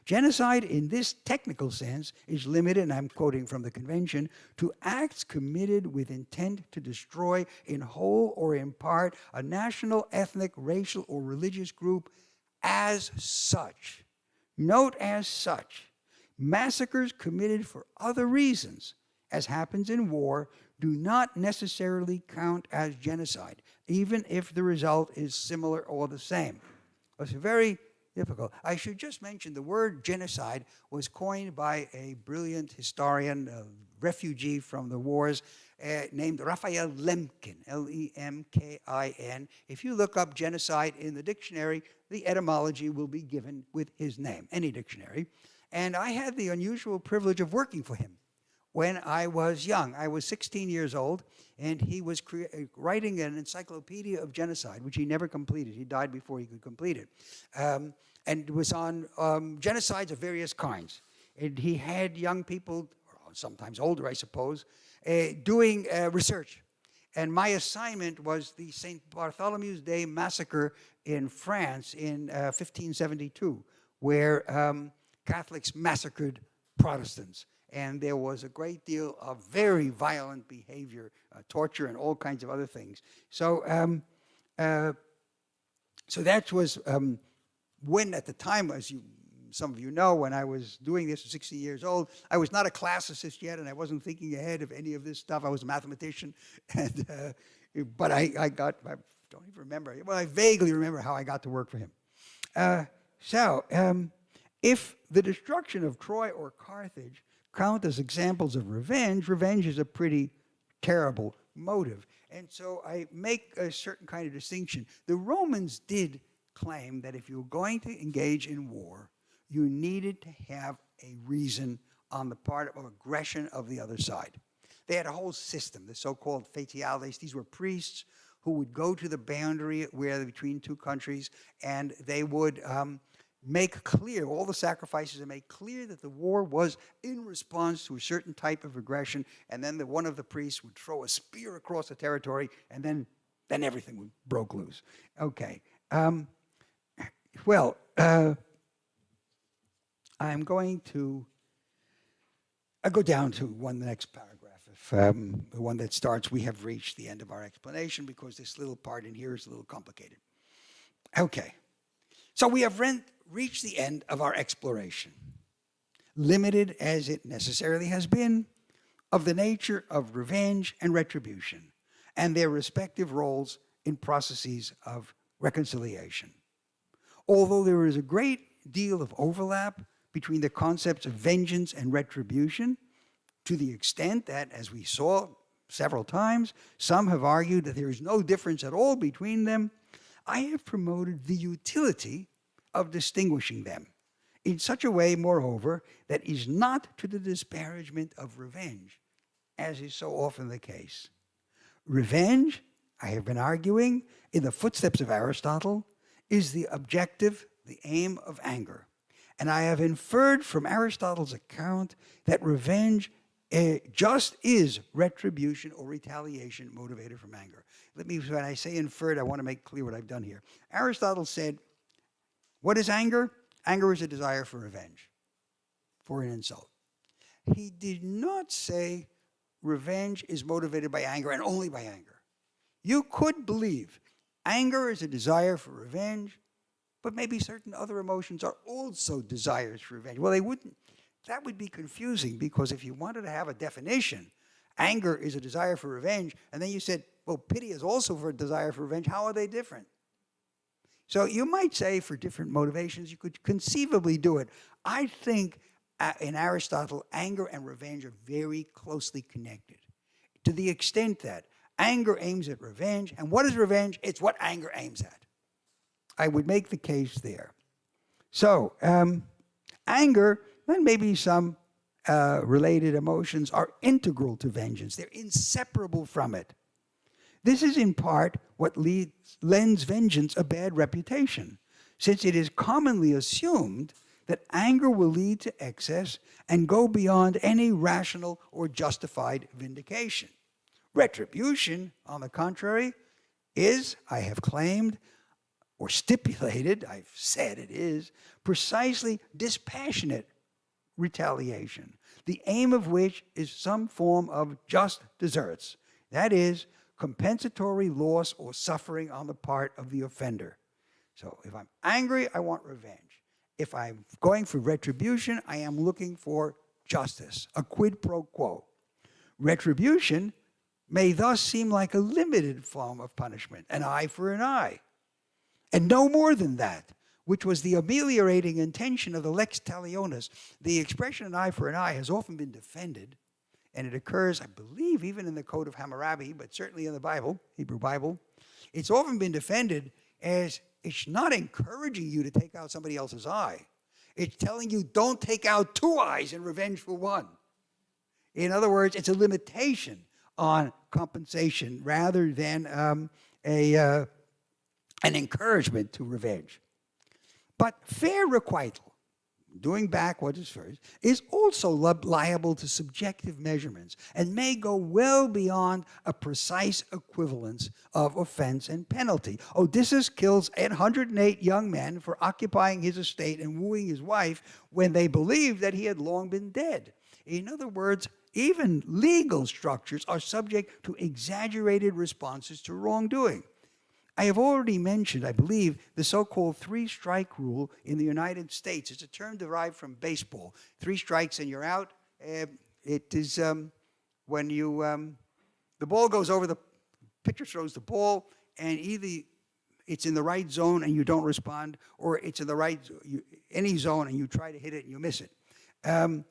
Genocide, in this technical sense, is limited, and I'm quoting from the convention, to acts committed with intent to destroy in whole or in part a national, ethnic, racial, or religious group as such, note as such, massacres committed for other reasons, as happens in war, do not necessarily count as genocide, even if the result is similar or the same. It's very difficult. I should just mention the word genocide was coined by a brilliant historian, a refugee from the wars, named Raphael Lemkin, Lemkin. If you look up genocide in the dictionary, the etymology will be given with his name, any dictionary. And I had the unusual privilege of working for him when I was young. I was 16 years old, and he was writing an encyclopedia of genocide, which he never completed. He died before he could complete it. And it was on genocides of various kinds. And he had young people, or sometimes older, I suppose, doing research. And my assignment was the St. Bartholomew's Day massacre in France in 1572, where Catholics massacred Protestants. And there was a great deal of very violent behavior, torture, and all kinds of other things. So that was when, at the time, as some of you know, when I was doing this at 16 years old, I was not a classicist yet, and I wasn't thinking ahead of any of this stuff. I was a mathematician, and but I don't even remember. Well, I vaguely remember how I got to work for him. If the destruction of Troy or Carthage count as examples of revenge, revenge is a pretty terrible motive. And so I make a certain kind of distinction. The Romans did claim that if you were going to engage in war, you needed to have a reason on the part of aggression of the other side. They had a whole system, the so-called fetiales. These were priests who would go to the boundary between two countries, and they would make clear all the sacrifices and make clear that the war was in response to a certain type of aggression, and then one of the priests would throw a spear across the territory, and then everything broke loose. Okay. I'm going to go down to the next paragraph. The one that starts, we have reached the end of our explanation, because this little part in here is a little complicated. Okay. So we have reached the end of our exploration, limited as it necessarily has been, of the nature of revenge and retribution and their respective roles in processes of reconciliation. Although there is a great deal of overlap between the concepts of vengeance and retribution, to the extent that, as we saw several times, some have argued that there is no difference at all between them, I have promoted the utility of distinguishing them in such a way, moreover, that is not to the disparagement of revenge, as is so often the case. Revenge, I have been arguing, in the footsteps of Aristotle, is the objective, the aim of anger. And I have inferred from Aristotle's account that revenge just is retribution or retaliation motivated from anger. When I say inferred, I want to make clear what I've done here. Aristotle said, what is anger? Anger is a desire for revenge, for an insult. He did not say revenge is motivated by anger and only by anger. You could believe anger is a desire for revenge, but maybe certain other emotions are also desires for revenge. Well, they wouldn't. That would be confusing, because if you wanted to have a definition, anger is a desire for revenge, and then you said, well, pity is also for a desire for revenge. How are they different? So you might say for different motivations, you could conceivably do it. I think in Aristotle, anger and revenge are very closely connected, to the extent that anger aims at revenge, and what is revenge? It's what anger aims at. I would make the case there. So anger, and maybe some related emotions, are integral to vengeance. They're inseparable from it. This is in part what lends vengeance a bad reputation, since it is commonly assumed that anger will lead to excess and go beyond any rational or justified vindication. Retribution, on the contrary, is, I have claimed, or stipulated, I've said it is, precisely dispassionate retaliation, the aim of which is some form of just deserts, that is, compensatory loss or suffering on the part of the offender. So if I'm angry, I want revenge. If I'm going for retribution, I am looking for justice, a quid pro quo. Retribution may thus seem like a limited form of punishment, an eye for an eye, and no more than that, which was the ameliorating intention of the lex talionis. The expression an eye for an eye has often been defended, and it occurs, I believe, even in the Code of Hammurabi, but certainly in the Bible, Hebrew Bible. It's often been defended as it's not encouraging you to take out somebody else's eye. It's telling you don't take out two eyes in revenge for one. In other words, it's a limitation on compensation rather than an encouragement to revenge. But fair requital, doing back what is first, is also liable to subjective measurements and may go well beyond a precise equivalence of offense and penalty. Odysseus kills 808 young men for occupying his estate and wooing his wife when they believed that he had long been dead. In other words, even legal structures are subject to exaggerated responses to wrongdoing. I have already mentioned, I believe, the so-called three-strike rule in the United States. It's a term derived from baseball. 3 strikes and you're out. It is when you, the ball goes over, the pitcher throws the ball, and either it's in the right zone and you don't respond, or it's in the right, any zone and you try to hit it and you miss it. And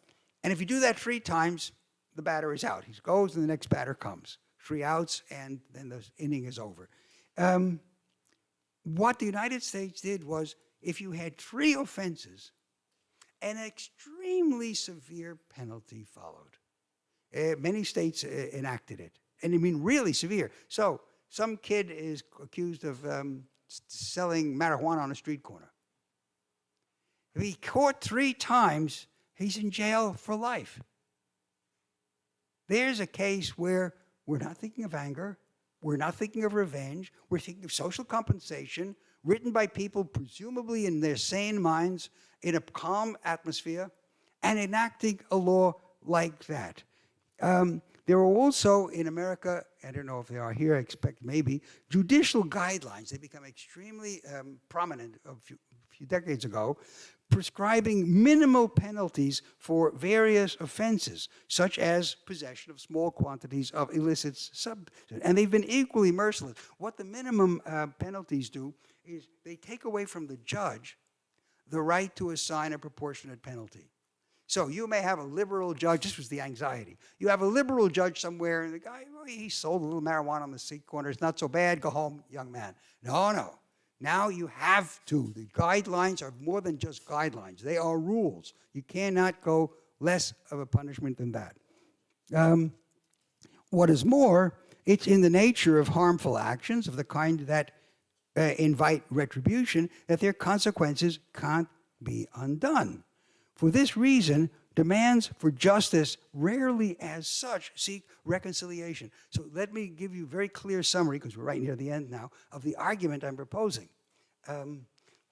if you do that 3 times, the batter is out. He goes and the next batter comes. 3 outs and then the inning is over. What the United States did was, if you had 3 offenses, an extremely severe penalty followed. Many states enacted it, and I mean really severe. So some kid is accused of selling marijuana on a street corner. If he's caught 3 times, he's in jail for life. There's a case where we're not thinking of anger, we're not thinking of revenge, we're thinking of social compensation, written by people presumably in their sane minds, in a calm atmosphere, and enacting a law like that. There are also in America, I don't know if they are here, I expect maybe, judicial guidelines. They become extremely prominent a few decades ago, prescribing minimal penalties for various offenses, such as possession of small quantities of illicit substances. And they've been equally merciless. What the minimum penalties do is they take away from the judge the right to assign a proportionate penalty. So you may have a liberal judge, this was the anxiety. You have a liberal judge somewhere, and the guy, well, he sold a little marijuana on the street corner, it's not so bad, go home, young man. No. Now you have to. The guidelines are more than just guidelines. They are rules. You cannot go less of a punishment than that. What is more, it's in the nature of harmful actions of the kind that invite retribution that their consequences can't be undone. For this reason, demands for justice rarely as such seek reconciliation. So let me give you a very clear summary, because we're right near the end now, of the argument I'm proposing.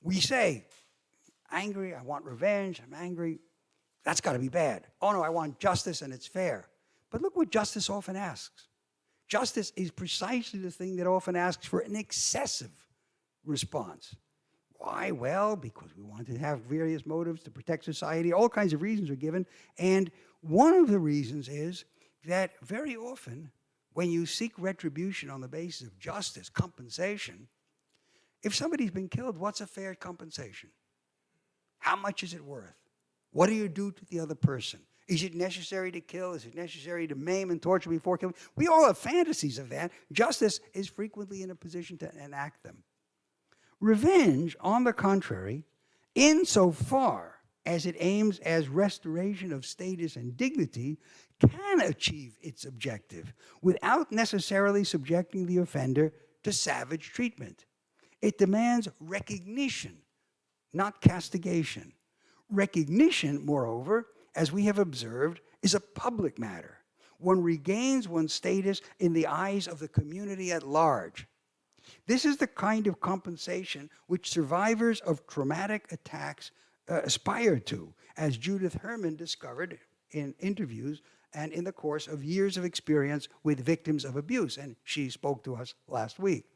We say, angry, I want revenge, I'm angry, that's got to be bad. Oh no, I want justice and it's fair. But look what justice often asks. Justice is precisely the thing that often asks for an excessive response. Why? Well, because we want to have various motives to protect society. All kinds of reasons are given. And one of the reasons is that very often, when you seek retribution on the basis of justice, compensation, if somebody's been killed, what's a fair compensation? How much is it worth? What do you do to the other person? Is it necessary to kill? Is it necessary to maim and torture before killing? We all have fantasies of that. Justice is frequently in a position to enact them. Revenge, on the contrary, insofar as it aims as restoration of status and dignity, can achieve its objective without necessarily subjecting the offender to savage treatment. It demands recognition, not castigation. Recognition, moreover, as we have observed, is a public matter. One regains one's status in the eyes of the community at large. This is the kind of compensation which survivors of traumatic attacks aspire to, as Judith Herman discovered in interviews and in the course of years of experience with victims of abuse, and she spoke to us last week.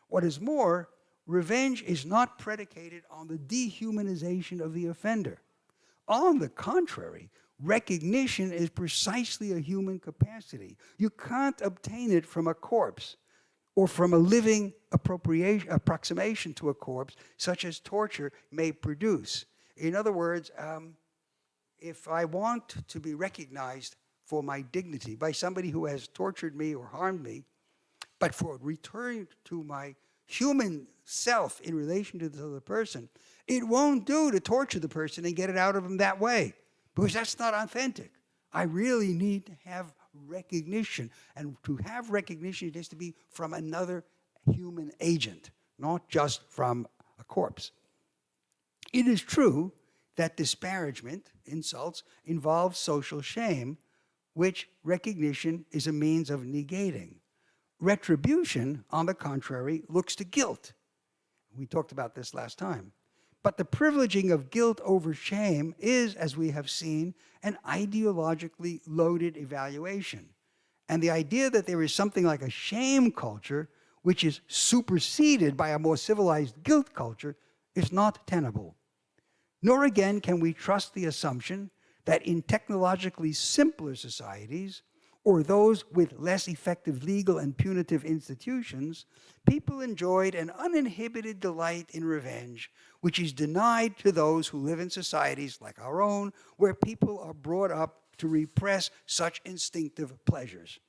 What is more, revenge is not predicated on the dehumanization of the offender. On the contrary, recognition is precisely a human capacity. You can't obtain it from a corpse or from a living approximation to a corpse, such as torture may produce. In other words, if I want to be recognized for my dignity by somebody who has tortured me or harmed me, but for returning to my human self in relation to this other person, it won't do to torture the person and get it out of them that way, because that's not authentic. I really need to have recognition, and to have recognition, it has to be from another human agent, not just from a corpse. It is true that disparagement, insults, involves social shame, which recognition is a means of negating. Retribution, on the contrary, looks to guilt. We talked about this last time. But the privileging of guilt over shame is, as we have seen, an ideologically loaded evaluation. And the idea that there is something like a shame culture, which is superseded by a more civilized guilt culture, is not tenable. Nor again can we trust the assumption that in technologically simpler societies, or those with less effective legal and punitive institutions, people enjoyed an uninhibited delight in revenge, which is denied to those who live in societies like our own, where people are brought up to repress such instinctive pleasures.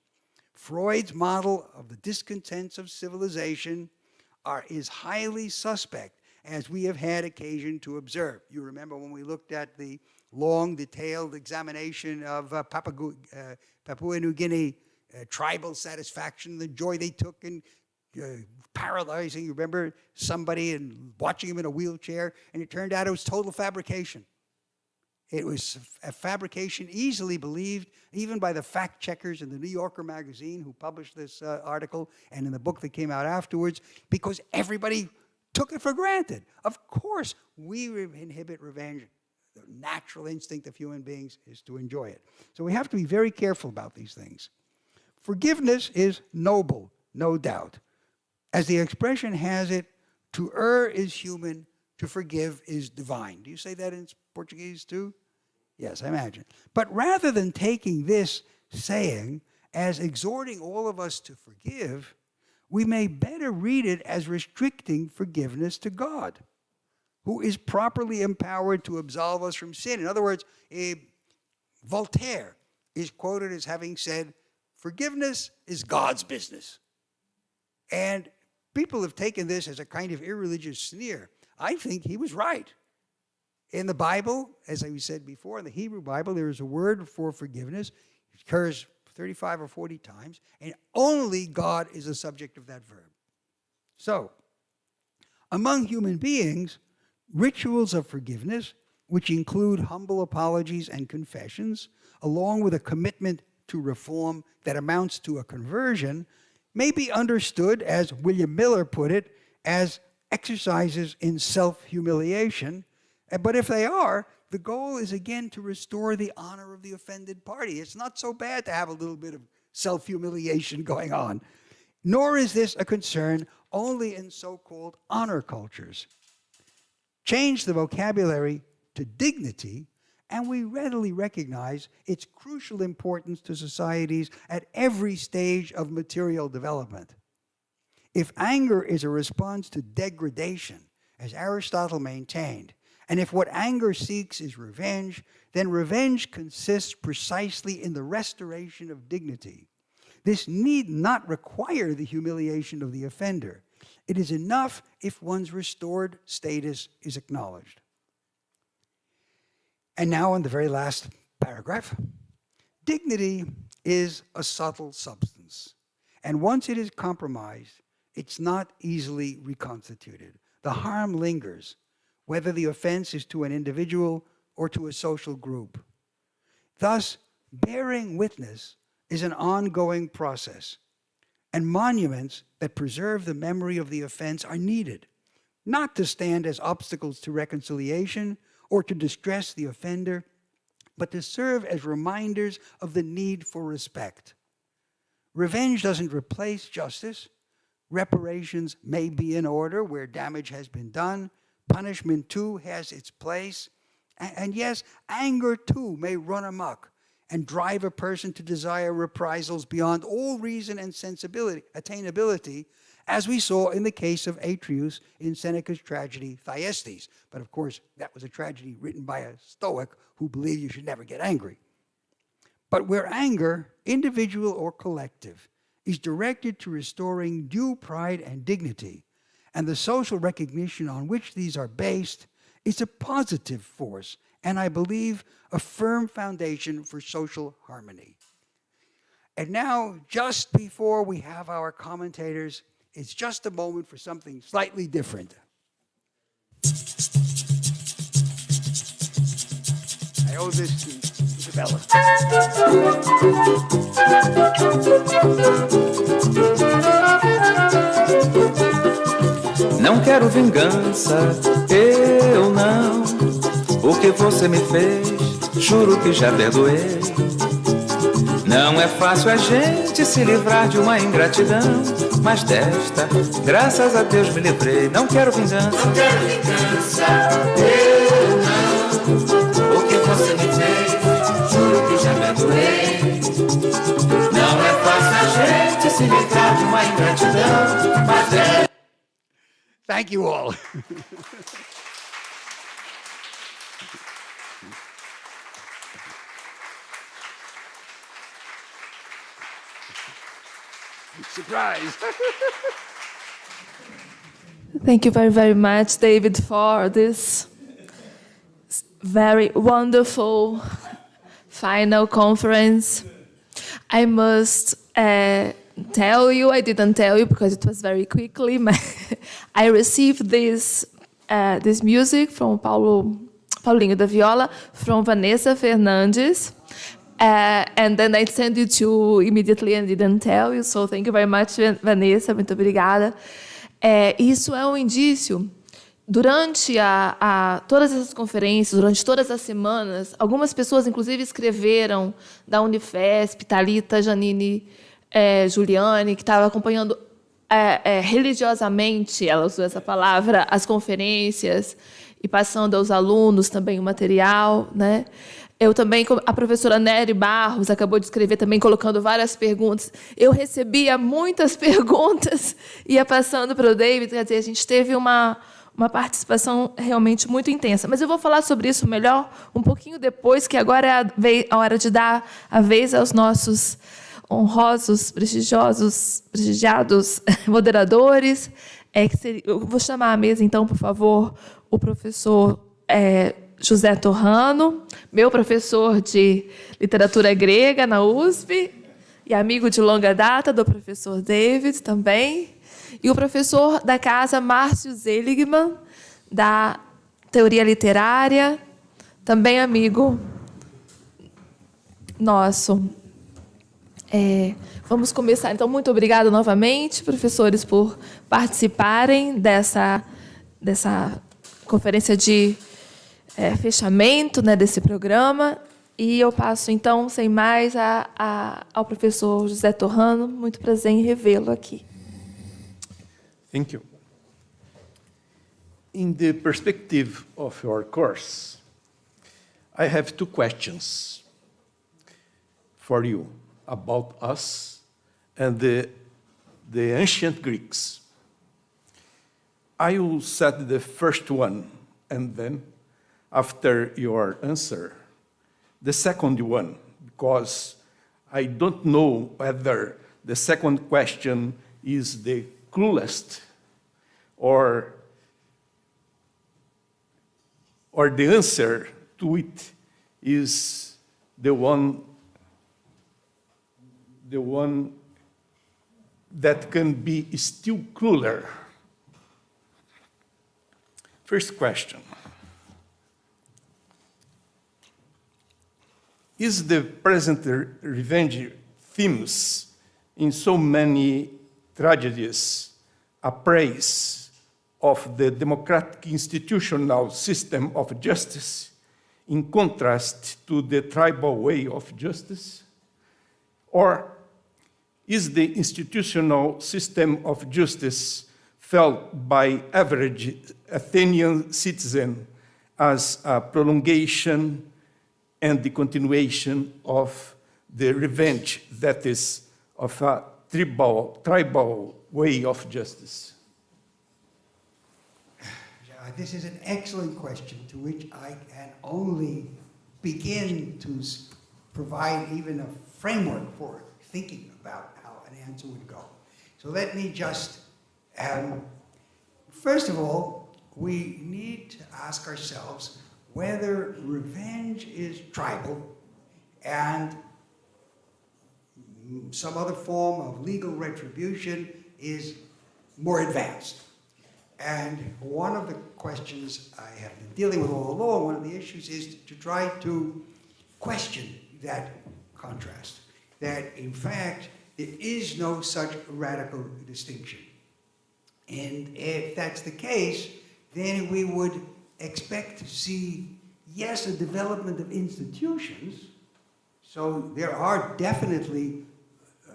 Freud's model of the discontents of civilization is highly suspect, as we have had occasion to observe. You remember when we looked at the long, detailed examination of Papua New Guinea tribal satisfaction, the joy they took in paralyzing, you remember, somebody and watching him in a wheelchair, and it turned out it was total fabrication. It was a fabrication easily believed, even by the fact checkers in the New Yorker magazine who published this article, and in the book that came out afterwards, because everybody took it for granted. Of course, we inhibit revenge. The natural instinct of human beings is to enjoy it. So we have to be very careful about these things. Forgiveness is noble, no doubt. As the expression has it, to err is human, to forgive is divine. Do you say that in Portuguese too? Yes, I imagine. But rather than taking this saying as exhorting all of us to forgive, we may better read it as restricting forgiveness to God, who is properly empowered to absolve us from sin. In other words, Voltaire is quoted as having said, forgiveness is God's business. And people have taken this as a kind of irreligious sneer. I think he was right. In the Bible, as I said before, in the Hebrew Bible, there is a word for forgiveness. It occurs 35 or 40 times, and only God is the subject of that verb. So, among human beings, rituals of forgiveness, which include humble apologies and confessions, along with a commitment to reform that amounts to a conversion, may be understood, as William Miller put it, as exercises in self-humiliation. But if they are, the goal is again to restore the honor of the offended party. It's not so bad to have a little bit of self-humiliation going on. Nor is this a concern only in so-called honor cultures. Change the vocabulary to dignity, and we readily recognize its crucial importance to societies at every stage of material development. If anger is a response to degradation, as Aristotle maintained, and if what anger seeks is revenge, then revenge consists precisely in the restoration of dignity. This need not require the humiliation of the offender. It is enough if one's restored status is acknowledged. And now in the very last paragraph, dignity is a subtle substance. And once it is compromised, it's not easily reconstituted. The harm lingers, whether the offense is to an individual or to a social group. Thus, bearing witness is an ongoing process, and monuments that preserve the memory of the offense are needed, not to stand as obstacles to reconciliation or to distress the offender, but to serve as reminders of the need for respect. Revenge doesn't replace justice, reparations may be in order where damage has been done. Punishment, too, has its place. And yes, anger, too, may run amok and drive a person to desire reprisals beyond all reason and attainability, as we saw in the case of Atreus in Seneca's tragedy Thyestes. But of course, that was a tragedy written by a Stoic who believed you should never get angry. But where anger, individual or collective, is directed to restoring due pride and dignity, and the social recognition on which these are based is a positive force, and I believe a firm foundation for social harmony. And now, just before we have our commentators, it's just a moment for something slightly different. I owe this to Isabella. Não quero vingança, eu não. O que você me fez, juro que já perdoei. Não é fácil a gente se livrar de uma ingratidão, mas desta, graças a Deus me livrei. Não quero vingança, eu não. O que você me fez, juro que já perdoei. Não é fácil a gente se livrar de uma ingratidão, mas desta. Thank you all. Surprise. Thank you very, very much, David, for this very wonderful final conference. I must tell you, I didn't tell you because it was very quickly. I received this music from Paulinho da Viola, from Vanessa Fernandes, and then I sent it to you immediately and didn't tell you. So thank you very much, Vanessa. Muito obrigada. Isso é um indício. Durante todas essas conferências, durante todas as semanas, algumas pessoas, inclusive, escreveram da Unifesp, Thalita, Janine, Juliane, que estava acompanhando religiosamente, ela usou essa palavra, as conferências e passando aos alunos também o material, né? Eu também, a professora Nery Barros acabou de escrever também, colocando várias perguntas. Eu recebia muitas perguntas, ia passando para o David, quer dizer, a gente teve uma participação realmente muito intensa. Mas eu vou falar sobre isso melhor um pouquinho depois, que agora é a hora de dar a vez aos nossos honrosos, prestigiados moderadores. Eu vou chamar à mesa, então, por favor, o professor José Torrano, meu professor de literatura grega na USP, e amigo de longa data do professor David também, e o professor da casa Márcio Seligman, da teoria literária, também amigo nosso. Vamos começar. Então, muito obrigada novamente, professores, por participarem dessa conferência de fechamento, né, desse programa. E eu passo, então, sem mais, ao professor José Torrano. Muito prazer em revê-lo aqui. Thank you. In the perspective of your course, I have two questions for you about us and the ancient Greeks. I will set the first one, and then, after your answer, the second one, because I don't know whether the second question is the clueless or the answer to it is the one that can be still crueler. First question. Is the present revenge themes in so many tragedies a praise of the democratic institutional system of justice in contrast to the tribal way of justice? Or is the institutional system of justice felt by average Athenian citizen as a prolongation and the continuation of the revenge, that is, of a tribal way of justice? This is an excellent question to which I can only begin to provide even a framework for thinking about how an answer would go. So let me just, first of all, we need to ask ourselves whether revenge is tribal and some other form of legal retribution is more advanced. And one of the questions I have been dealing with all along, one of the issues is to try to question that contrast, that in fact there is no such radical distinction. And if that's the case, then we would expect to see, yes, a development of institutions. So there are definitely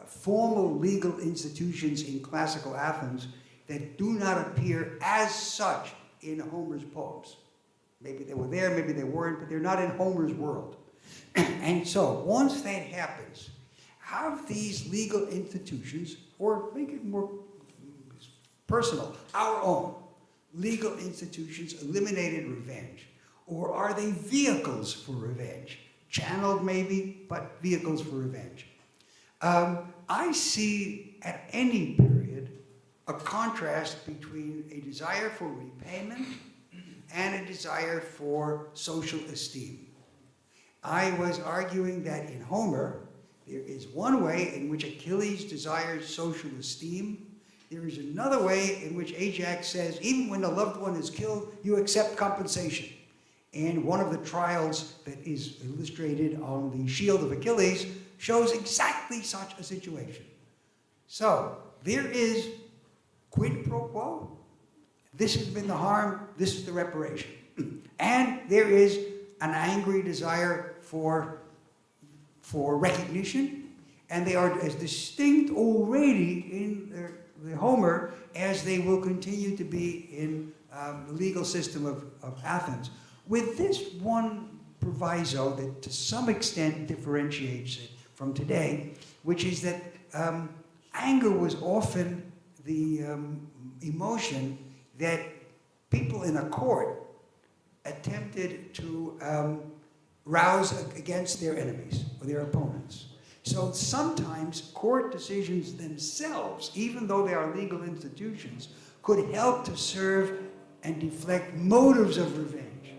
formal legal institutions in classical Athens that do not appear as such in Homer's poems. Maybe they were there, maybe they weren't, but they're not in Homer's world. And so once that happens, have these legal institutions, or make it more personal, our own legal institutions eliminated revenge? Or are they vehicles for revenge? Channeled maybe, but vehicles for revenge. I see at any period a contrast between a desire for repayment and a desire for social esteem. I was arguing that in Homer, there is one way in which Achilles desires social esteem. There is another way in which Ajax says, even when a loved one is killed, you accept compensation. And one of the trials that is illustrated on the shield of Achilles shows exactly such a situation. So there is quid pro quo. This has been the harm, this is the reparation. And there is an angry desire for recognition, and they are as distinct already in the Homer as they will continue to be in the legal system of Athens, with this one proviso that to some extent differentiates it from today, which is that anger was often the emotion that people in a court attempted to rouse against their enemies or their opponents. So sometimes court decisions themselves, even though they are legal institutions, could help to serve and deflect motives of revenge.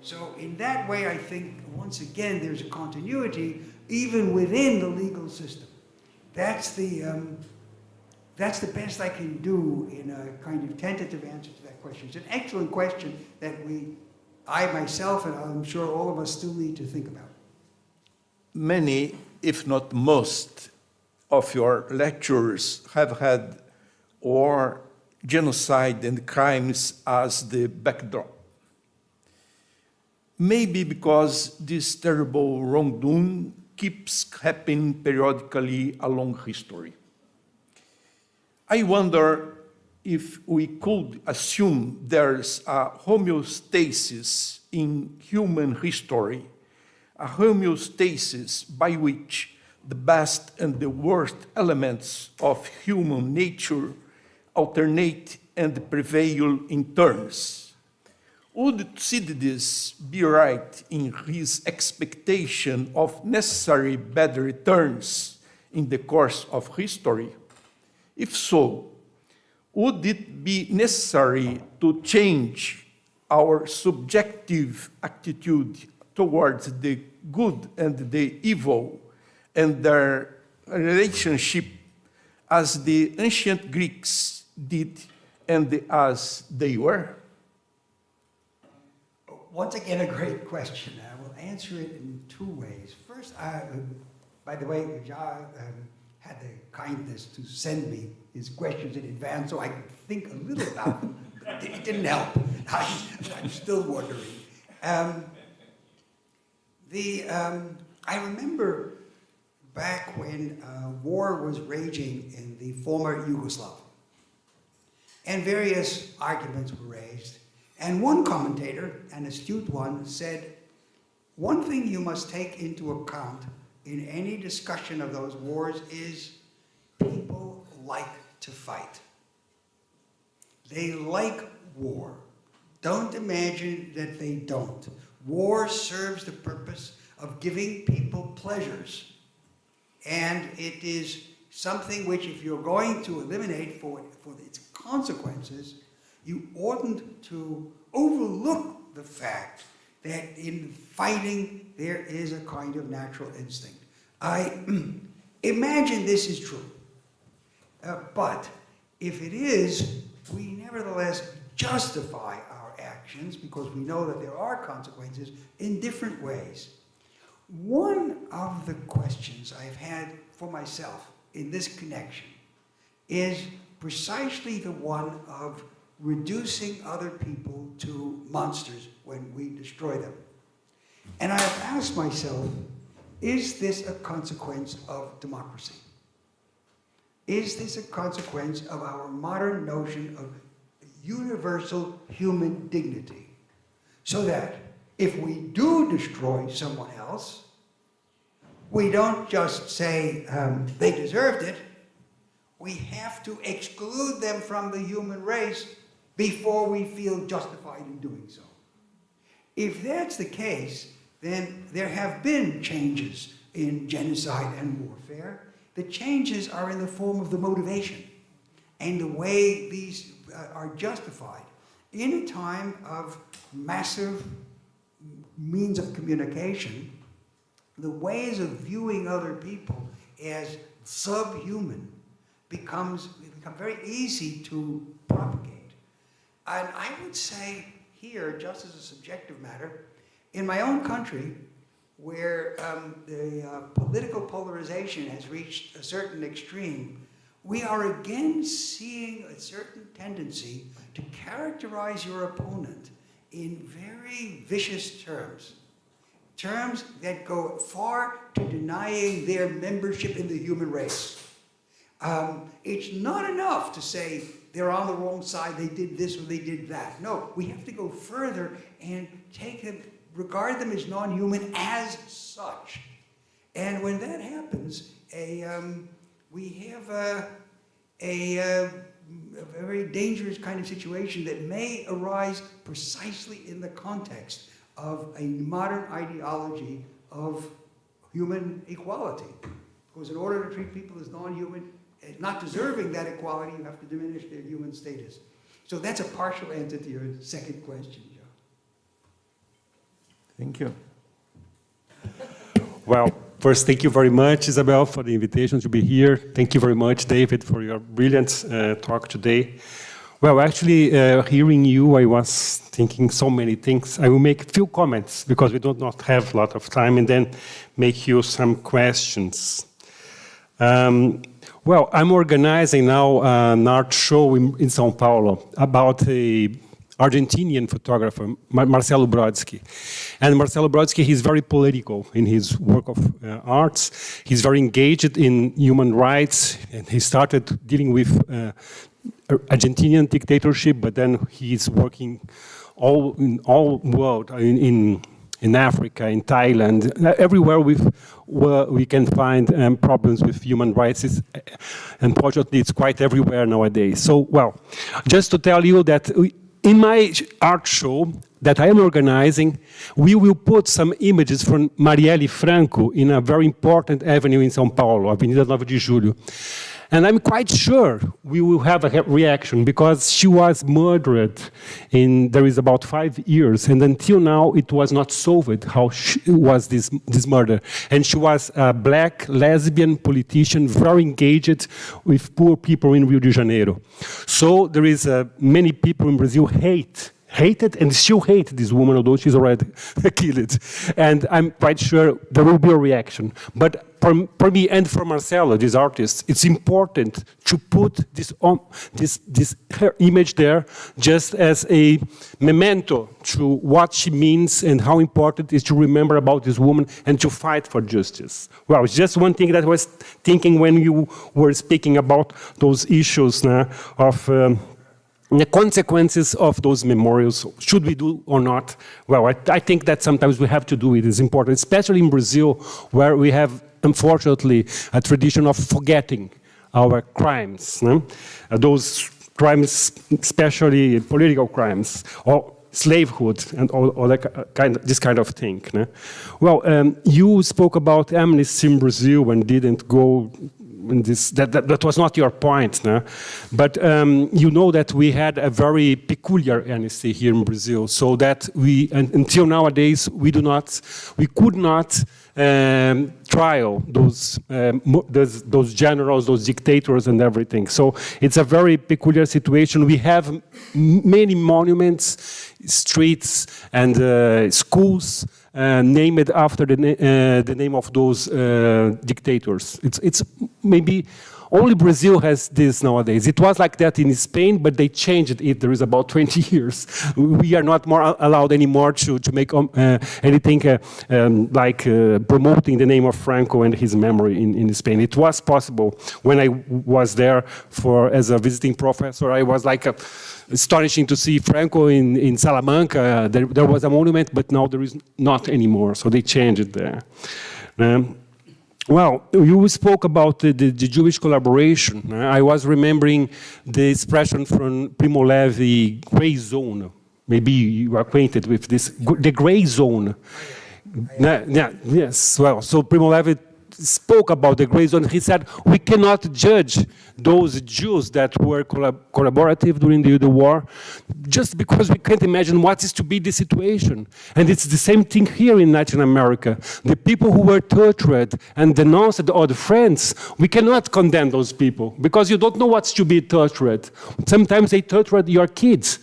So in that way, I think, once again, there's a continuity even within the legal system. That's the best I can do in a kind of tentative answer to that question. It's an excellent question that I myself, and I'm sure all of us still need to think about. Many, if not most, of your lectures have had war, genocide, and crimes as the backdrop. Maybe because this terrible wrongdoing keeps happening periodically along history. I wonder if we could assume there's a homeostasis in human history, a homeostasis by which the best and the worst elements of human nature alternate and prevail in turns. Would Thucydides be right in his expectation of necessary bad returns in the course of history? If so, would it be necessary to change our subjective attitude towards the good and the evil and their relationship as the ancient Greeks did and as they were? Once again, a great question. I will answer it in two ways. First, by the way, John had the kindness to send me his questions in advance so I could think a little about them. It didn't help. I'm still wondering. I remember back when war was raging in the former Yugoslavia. And various arguments were raised. And one commentator, an astute one, said, one thing you must take into account in any discussion of those wars is people like to fight. They like war. Don't imagine that they don't. War serves the purpose of giving people pleasures. And it is something which, if you're going to eliminate for its consequences, you oughtn't to overlook the fact that in fighting there is a kind of natural instinct. I imagine this is true. But if it is, we nevertheless justify our actions because we know that there are consequences in different ways. One of the questions I've had for myself in this connection is precisely the one of reducing other people to monsters when we destroy them. And I have asked myself, is this a consequence of democracy? Is this a consequence of our modern notion of universal human dignity? So that if we do destroy someone else, we don't just say they deserved it. We have to exclude them from the human race before we feel justified in doing so. If that's the case, then there have been changes in genocide and warfare. The changes are in the form of the motivation and the way these are justified. In a time of massive means of communication, the ways of viewing other people as subhuman become very easy to propagate. And I would say here, just as a subjective matter, in my own country, where the political polarization has reached a certain extreme, we are again seeing a certain tendency to characterize your opponent in very vicious terms. Terms that go far to denying their membership in the human race. It's not enough to say they're on the wrong side, they did this or they did that. No, we have to go further and regard them as non-human as such. And when that happens, we have a very dangerous kind of situation that may arise precisely in the context of a modern ideology of human equality. Because in order to treat people as non-human, not deserving that equality, you have to diminish their human status. So that's a partial answer to your second question, Joe. Thank you. Well, first, thank you very much, Isabel, for the invitation to be here. Thank you very much, David, for your brilliant talk today. Well, actually, hearing you, I was thinking so many things. I will make a few comments because we do not have a lot of time, and then make you some questions. Well, I'm organizing now an art show in São Paulo about a Argentinian photographer, Marcelo Brodsky. And Marcelo Brodsky, he's very political in his work of arts. He's very engaged in human rights, and he started dealing with Argentinian dictatorship, but then he's working in all world, in Africa, in Thailand, everywhere where we can find problems with human rights. Unfortunately, it's quite everywhere nowadays. So, well, just to tell you that in my art show that I am organizing, we will put some images from Marielle Franco in a very important avenue in São Paulo, Avenida 9 de Julho. And I'm quite sure we will have a reaction because she was murdered there is about 5 years, and until now it was not solved how was this murder. And she was a black lesbian politician, very engaged with poor people in Rio de Janeiro. So there is many people in Brazil hate hated and still hate this woman, although she's already killed. And I'm quite sure there will be a reaction. But for me and for Marcelo, this artist, it's important to put this her image there just as a memento to what she means and how important it is to remember about this woman and to fight for justice. Well, it's just one thing that I was thinking when you were speaking about those issues of the consequences of those memorials. Should we do or not? Well, I think that sometimes we have to do it. It's important, especially in Brazil, where we have, unfortunately, a tradition of forgetting our crimes. Those crimes, especially political crimes, or slavehood, and all that this kind of thing. Well, you spoke about amnesty in Brazil and didn't go in this. That was not your point, but you know that we had a very peculiar amnesty here in Brazil, so that until nowadays we could not trial those generals, those dictators, and everything. So it's a very peculiar situation. We have many monuments, streets, and schools named after the name of those dictators. It's maybe only Brazil has this nowadays. It was like that in Spain, but they changed it. There is about 20 years. We are not more allowed anymore to make anything like promoting the name of Franco and his memory in Spain. It was possible when I was there as a visiting professor. I was like astonishing to see Franco in Salamanca. There was a monument, but now there is not anymore. So they changed it there. Well, you spoke about the Jewish collaboration. I was remembering the expression from Primo Levi, gray zone. Maybe you are acquainted with this, the gray zone. Yes, well, so Primo Levi spoke about the gray zone. He said, we cannot judge those Jews that were collaborative during the war just because we can't imagine what is to be the situation. And it's the same thing here in Latin America. The people who were tortured and denounced other friends, we cannot condemn those people because you don't know what's to be tortured. Sometimes they tortured your kids.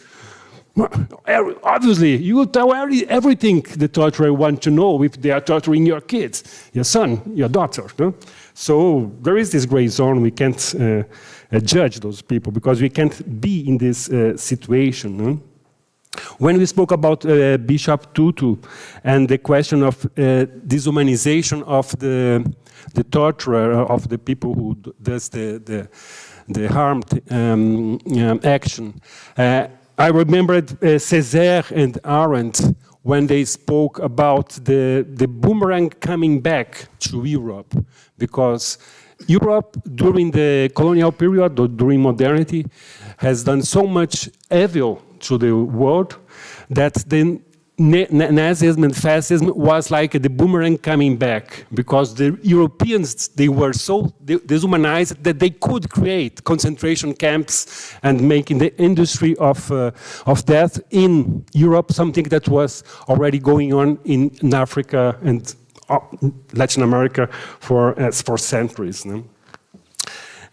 Obviously, you will tell everything the torturer wants to know if they are torturing your kids, your son, your daughter. No? So there is this gray zone. We can't judge those people because we can't be in this situation. No? When we spoke about Bishop Tutu and the question of dehumanization of the torturer, of the people who does the harmed action, I remembered Cesar and Arendt when they spoke about the boomerang coming back to Europe, because Europe during the colonial period or during modernity has done so much evil to the world that then Nazism and fascism was like the boomerang coming back, because the Europeans, they were so dehumanized that they could create concentration camps and making the industry of death in Europe something that was already going on in Africa and Latin America for centuries. No?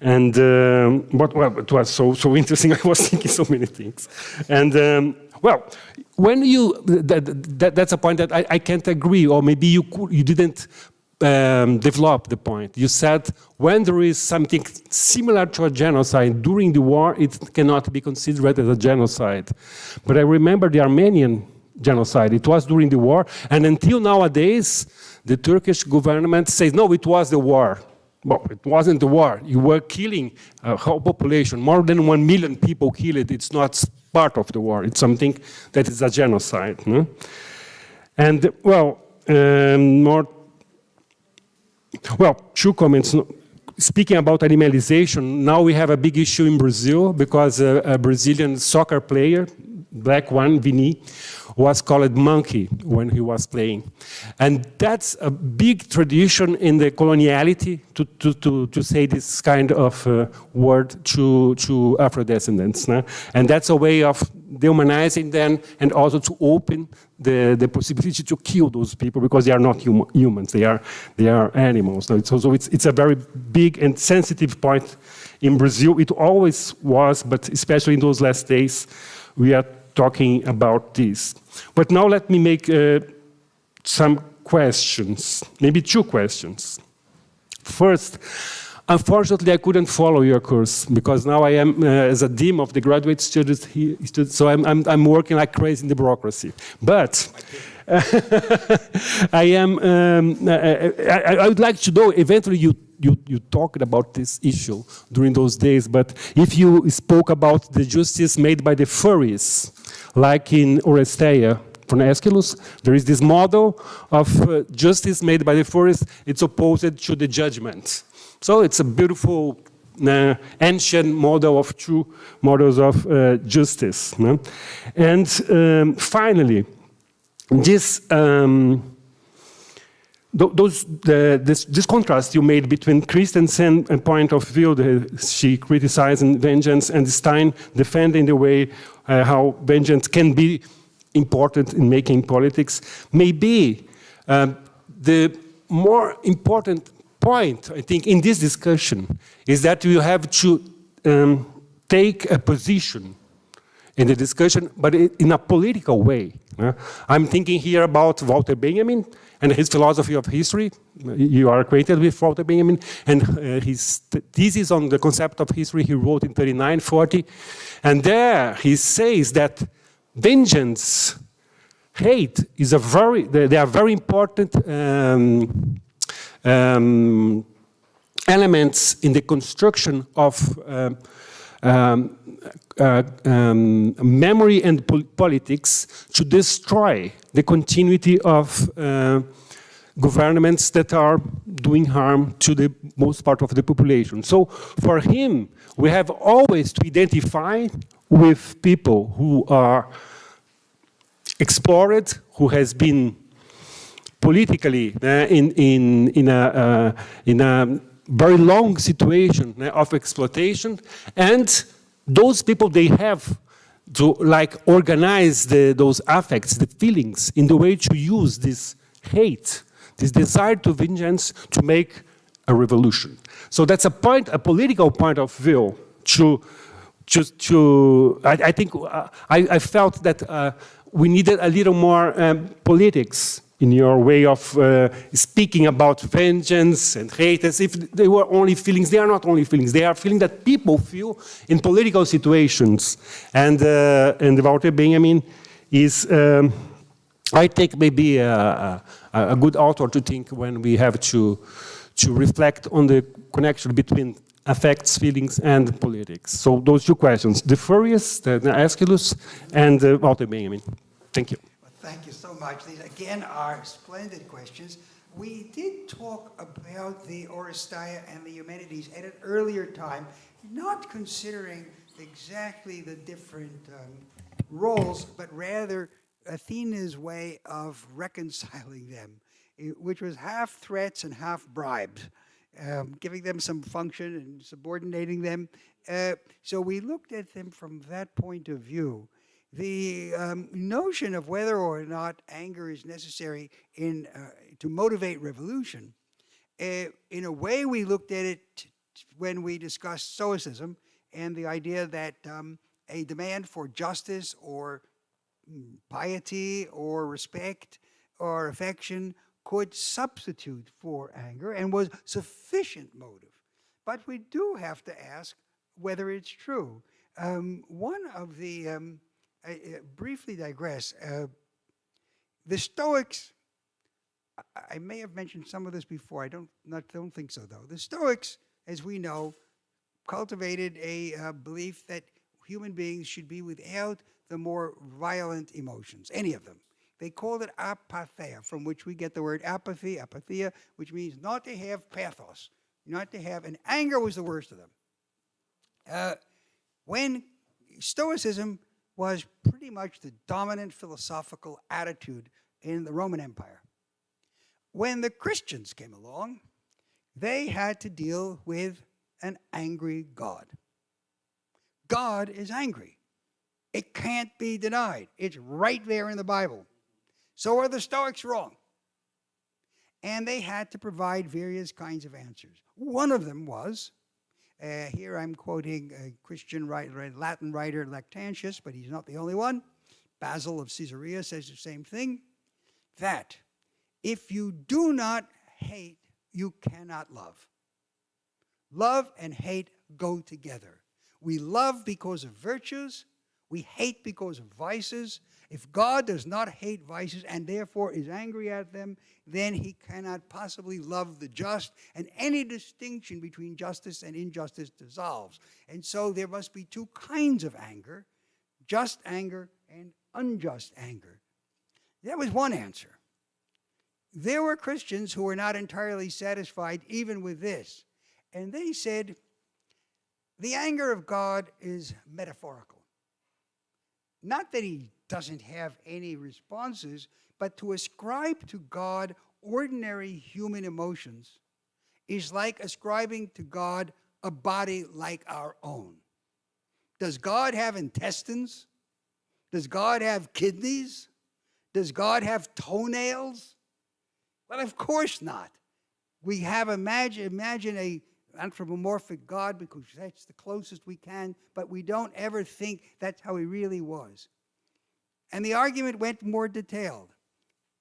And it was so interesting. I was thinking so many things. And well, when that's a point that I can't agree, or maybe you didn't develop the point. You said when there is something similar to a genocide during the war, it cannot be considered as a genocide. But I remember the Armenian genocide. It was during the war, and until nowadays, the Turkish government says, no, it was the war. Well, it wasn't the war. You were killing a whole population. More than 1 million people killed. It's not part of the war. It's something that is a genocide. No? And, two comments. Speaking about animalization, now we have a big issue in Brazil because a Brazilian soccer player, black one, Vini, was called monkey when he was playing. And that's a big tradition in the coloniality to say this kind of word to Afro-descendants. No? And that's a way of dehumanizing them and also to open the possibility to kill those people because they are not humans, they are animals. So it's a very big and sensitive point in Brazil. It always was, but especially in those last days, we are talking about this. But now let me make some questions, maybe 2 questions. First, unfortunately, I couldn't follow your course because now I am as a dean of the graduate students here, so I'm working like crazy in the bureaucracy. But I would like to know, eventually you talked about this issue during those days, but if you spoke about the justice made by the Furies, like in Oresteia, from Aeschylus, there is this model of justice made by the Furies. It's opposed to the judgment. So it's a beautiful ancient model of 2 models of justice. No? And finally, this contrast you made between Christensen's point of view, she criticizing vengeance, and Stein defending the way how vengeance can be important in making politics. Maybe the more important point, I think, in this discussion is that you have to take a position in the discussion, but in a political way. I'm thinking here about Walter Benjamin and his philosophy of history. You are acquainted with Walter Benjamin, and his thesis on the concept of history he wrote in 39-40. And there he says that vengeance, hate is they are very important elements in the construction of memory and politics to destroy the continuity of governments that are doing harm to the most part of the population. So for him, we have always to identify with people who are explored, who has been politically in a very long situation of exploitation, and those people, they have to organize those affects, the feelings, in the way to use this hate, this desire to vengeance, to make a revolution. So that's a political point of view. I think I felt that we needed a little more politics in your way of speaking about vengeance and hate, as if they were only feelings. They are not only feelings. They are feelings that people feel in political situations. And Walter Benjamin is, I think, maybe a good author to think when we have to reflect on the connection between affects, feelings, and politics. So those 2 questions, the Furious, the Aeschylus, and Walter Benjamin. Thank you. Thank you so much. These, again, are splendid questions. We did talk about the Oresteia and the humanities at an earlier time, not considering exactly the different roles, but rather Athena's way of reconciling them, which was half threats and half bribes, giving them some function and subordinating them. So we looked at them from that point of view. The notion of whether or not anger is necessary to motivate revolution, in a way we looked at it when we discussed Stoicism and the idea that a demand for justice or piety or respect or affection could substitute for anger and was sufficient motive. But we do have to ask whether it's true. One of the I briefly digress. The Stoics, I may have mentioned some of this before. I don't think so, though. The Stoics, as we know, cultivated a belief that human beings should be without the more violent emotions, any of them. They called it apatheia, from which we get the word apathy, apatheia, which means not to have pathos, not to have, and anger was the worst of them. When Stoicism was pretty much the dominant philosophical attitude in the Roman Empire. When the Christians came along, they had to deal with an angry God. God is angry. It can't be denied. It's right there in the Bible. So are the Stoics wrong? And they had to provide various kinds of answers. One of them was, here I'm quoting a Christian writer, Latin writer, Lactantius, but he's not the only one. Basil of Caesarea says the same thing, that if you do not hate, you cannot love. Love and hate go together. We love because of virtues. We hate because of vices. If God does not hate vices and therefore is angry at them, then he cannot possibly love the just, and any distinction between justice and injustice dissolves. And so there must be two kinds of anger, just anger and unjust anger. That was one answer. There were Christians who were not entirely satisfied even with this. And they said, the anger of God is metaphorical. Not that he doesn't have any responses, but to ascribe to God ordinary human emotions is like ascribing to God a body like our own. Does God have intestines? Does God have kidneys? Does God have toenails? Well, of course not. We have imagine a anthropomorphic God because that's the closest we can, but we don't ever think that's how he really was. And the argument went more detailed.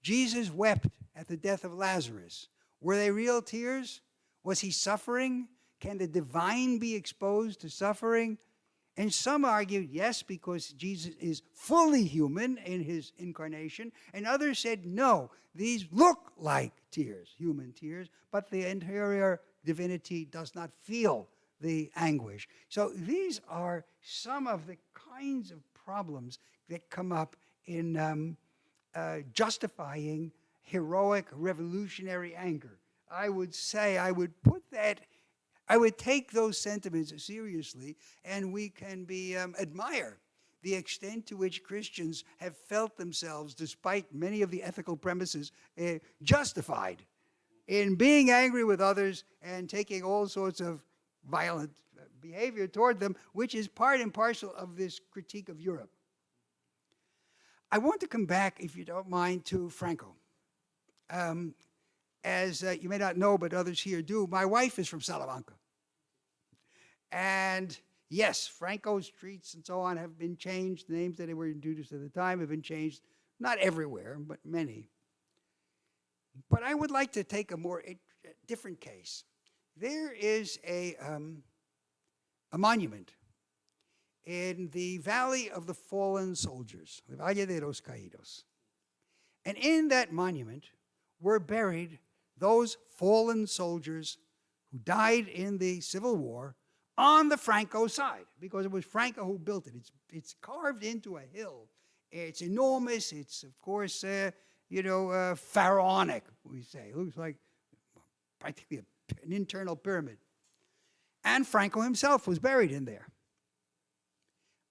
Jesus wept at the death of Lazarus. Were they real tears? Was he suffering? Can the divine be exposed to suffering? And some argued, yes, because Jesus is fully human in his incarnation. And others said, no, these look like tears, human tears, but the interior divinity does not feel the anguish. So these are some of the kinds of problems that come up in justifying heroic revolutionary anger. I would say I would take those sentiments seriously, and we can admire the extent to which Christians have felt themselves, despite many of the ethical premises, justified in being angry with others and taking all sorts of violent behavior toward them, which is part and parcel of this critique of Europe. I want to come back, if you don't mind, to Franco. As you may not know, but others here do, my wife is from Salamanca. And yes, Franco streets and so on have been changed. The names that were introduced at the time have been changed, not everywhere, but many. But I would like to take a different case. There is a monument in the Valley of the Fallen Soldiers, the Valle de los Caídos. And in that monument were buried those fallen soldiers who died in the Civil War on the Franco side, because it was Franco who built it. It's carved into a hill. It's enormous. It's, of course, pharaonic, we say. It looks like practically an internal pyramid. And Franco himself was buried in there.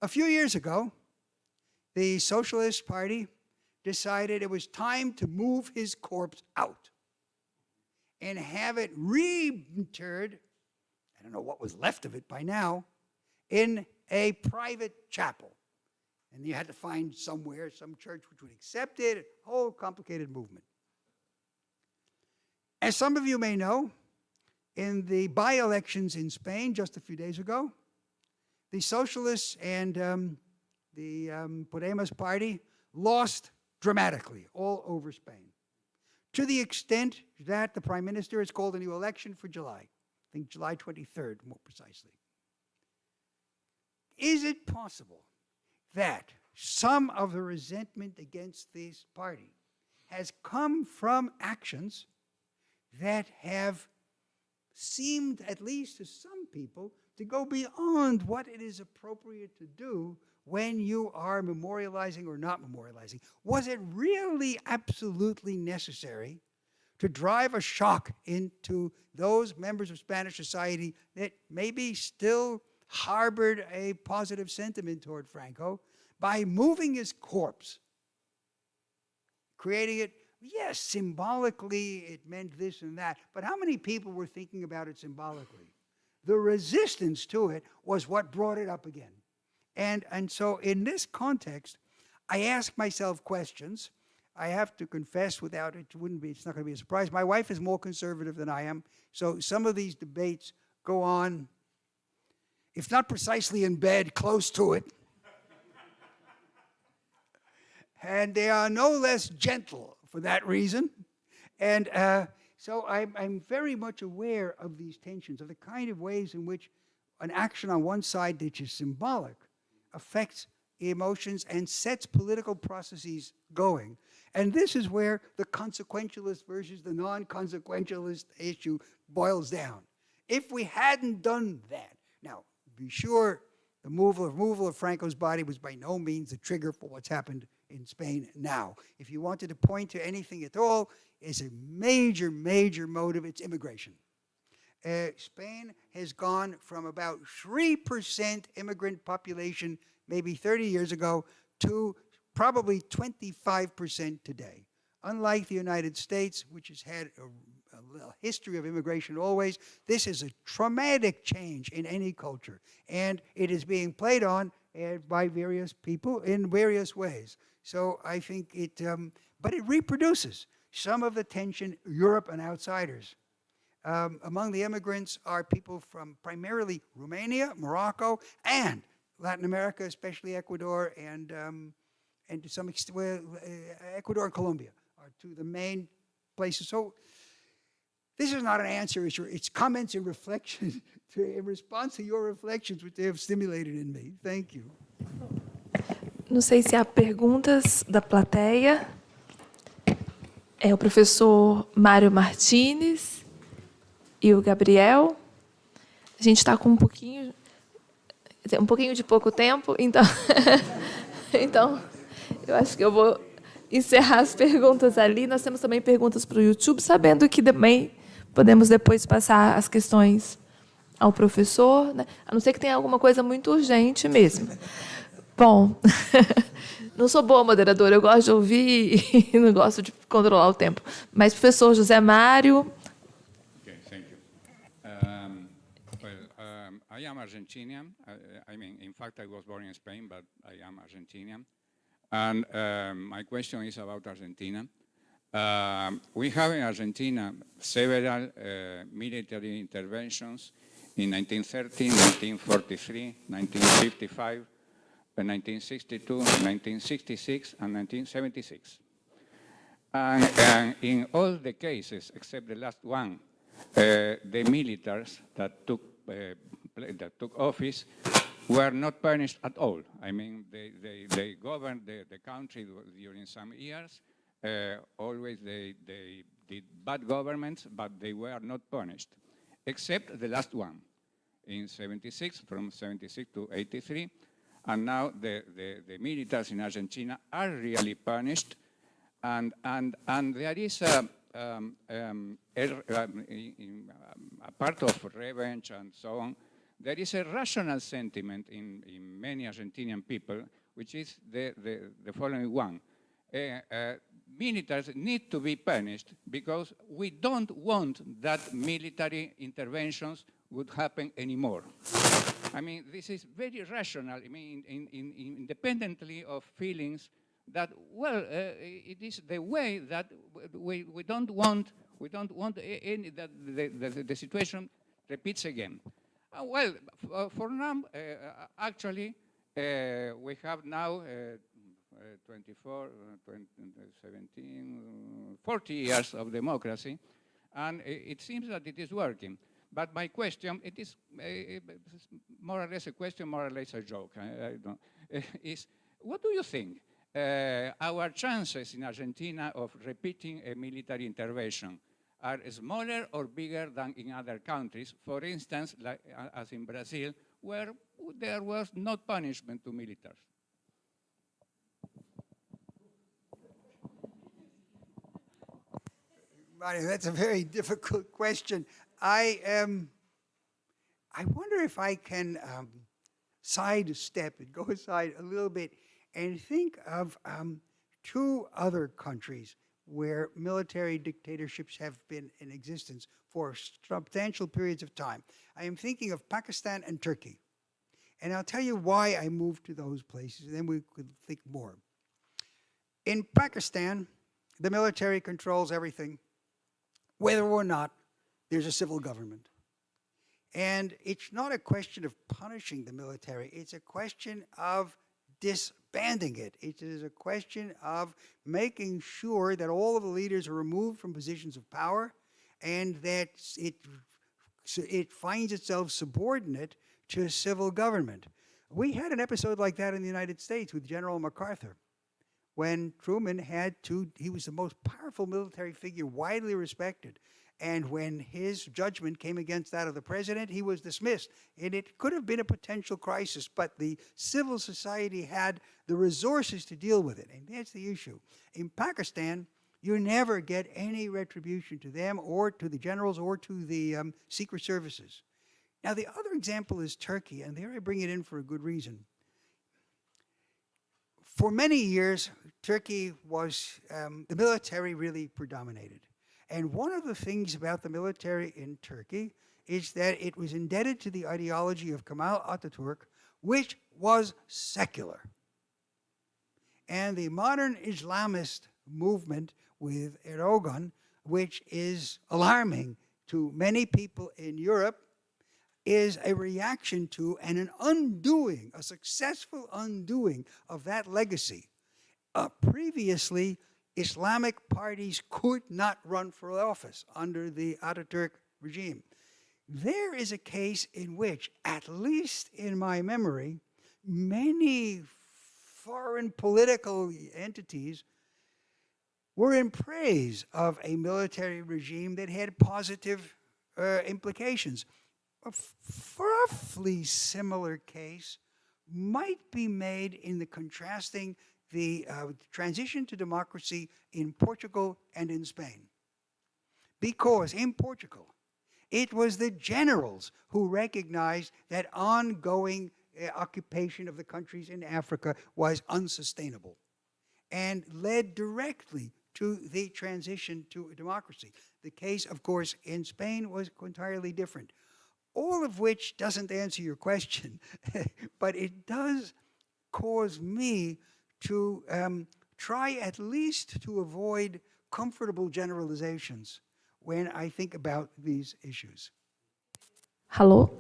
A few years ago, the Socialist Party decided it was time to move his corpse out and have it reinterred, I don't know what was left of it by now, in a private chapel. And you had to find somewhere, some church which would accept it, a whole complicated movement. As some of you may know, in the by-elections in Spain just a few days ago, the Socialists and the Podemos party lost dramatically all over Spain, to the extent that the Prime Minister has called a new election for July. I think July 23rd, more precisely. Is it possible that some of the resentment against this party has come from actions that have seemed, at least to some people, to go beyond what it is appropriate to do when you are memorializing or not memorializing? Was it really absolutely necessary to drive a shock into those members of Spanish society that maybe still harbored a positive sentiment toward Franco by moving his corpse, creating it? Yes, symbolically it meant this and that, but how many people were thinking about it symbolically? The resistance to it was what brought it up again. And so in this context, I ask myself questions. I have to confess, it's not going to be a surprise. My wife is more conservative than I am, so some of these debates go on, if not precisely in bed, close to it. And they are no less gentle for that reason. And so I'm very much aware of these tensions, of the kind of ways in which an action on one side that is symbolic affects emotions and sets political processes going. And this is where the consequentialist versus the non-consequentialist issue boils down. If we hadn't done that, now, be sure the removal of Franco's body was by no means the trigger for what's happened in Spain now. If you wanted to point to anything at all, it's a major, major motive, it's immigration. Spain has gone from about 3% immigrant population maybe 30 years ago to probably 25% today. Unlike the United States, which has had a history of immigration always, this is a traumatic change in any culture. And it is being played on by various people in various ways. So I think but it reproduces some of the tension, Europe and outsiders. Among the immigrants are people from primarily Romania, Morocco, and Latin America, especially Ecuador, and to some extent, Ecuador and Colombia are two of the main places. So this is not an answer, it's comments and reflections in response to your reflections, which they have stimulated in me. Thank you. Não sei se há perguntas da plateia. É o professor Mário Martins e o Gabriel. A gente está com um pouquinho de pouco tempo, então, então eu acho que eu vou encerrar as perguntas ali. Nós temos também perguntas para o YouTube, sabendo que também podemos depois passar as questões ao professor, né? A não ser que tenha alguma coisa muito urgente mesmo. Bom, não sou boa moderadora, eu gosto de ouvir e não gosto de controlar o tempo. Mas, professor José Mário... Okay, thank you. I am Argentinian. In fact, I was born in Spain, but I am Argentinian. And my question is about Argentina. We have in Argentina several military interventions in 1930, 1943, 1955, 1962, 1966, and 1976. And in all the cases, except the last one, the militaries that took office were not punished at all. I mean, they governed the country during some years. Always they did bad governments, but they were not punished, except the last one in 76, from 76 to 83. And now the militaries in Argentina are really punished, and there is a part of revenge and so on. There is a rational sentiment in many Argentinian people, which is the following one. Militaries need to be punished because we don't want that military interventions would happen anymore. I mean, this is very rational. I mean, independently of feelings that, well, it is the way that we don't want any, that the situation repeats again. Well, for now, actually, we have now 24, 17, 40 years of democracy, and it seems that it is working. But my question, it is more or less a question, more or less a joke, I don't, is what do you think? Our chances in Argentina of repeating a military intervention are smaller or bigger than in other countries, for instance, like, as in Brazil, where there was no punishment to militaries? Mario, that's a very difficult question. I wonder if I can sidestep and go aside a little bit and think of two other countries where military dictatorships have been in existence for substantial periods of time. I am thinking of Pakistan and Turkey. And I'll tell you why I moved to those places, and then we could think more. In Pakistan, the military controls everything, whether or not there's a civil government. And it's not a question of punishing the military, it's a question of disbanding expanding it. It is a question of making sure that all of the leaders are removed from positions of power and that it finds itself subordinate to civil government. We had an episode like that in the United States with General MacArthur, when Truman he was the most powerful military figure, widely respected. And when his judgment came against that of the president, he was dismissed. And it could have been a potential crisis, but the civil society had the resources to deal with it. And that's the issue. In Pakistan, you never get any retribution to them or to the generals or to the secret services. Now, the other example is Turkey, and there I bring it in for a good reason. For many years, Turkey was, the military really predominated. And one of the things about the military in Turkey is that it was indebted to the ideology of Kemal Atatürk, which was secular. And the modern Islamist movement with Erdogan, which is alarming to many people in Europe, is a reaction to and an undoing, a successful undoing of that legacy. Previously, Islamic parties could not run for office under the Ataturk regime. There is a case in which, at least in my memory, many foreign political entities were in praise of a military regime that had positive implications. A roughly similar case might be made in the contrasting the transition to democracy in Portugal and in Spain. Because in Portugal, it was the generals who recognized that ongoing occupation of the countries in Africa was unsustainable and led directly to the transition to democracy. The case, of course, in Spain was entirely different. All of which doesn't answer your question, but it does cause me to try at least to avoid comfortable generalizations when I think about these issues. Hello.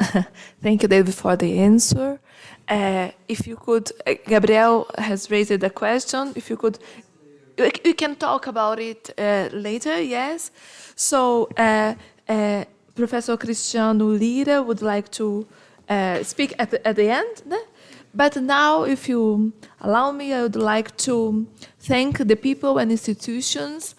Thank you, David, for the answer. If you could, Gabriel has raised a question. If you could, we can talk about it later, yes. So, Professor Cristiano Lira would like to speak at the end. But now, if you allow me, I would like to thank the people and institutions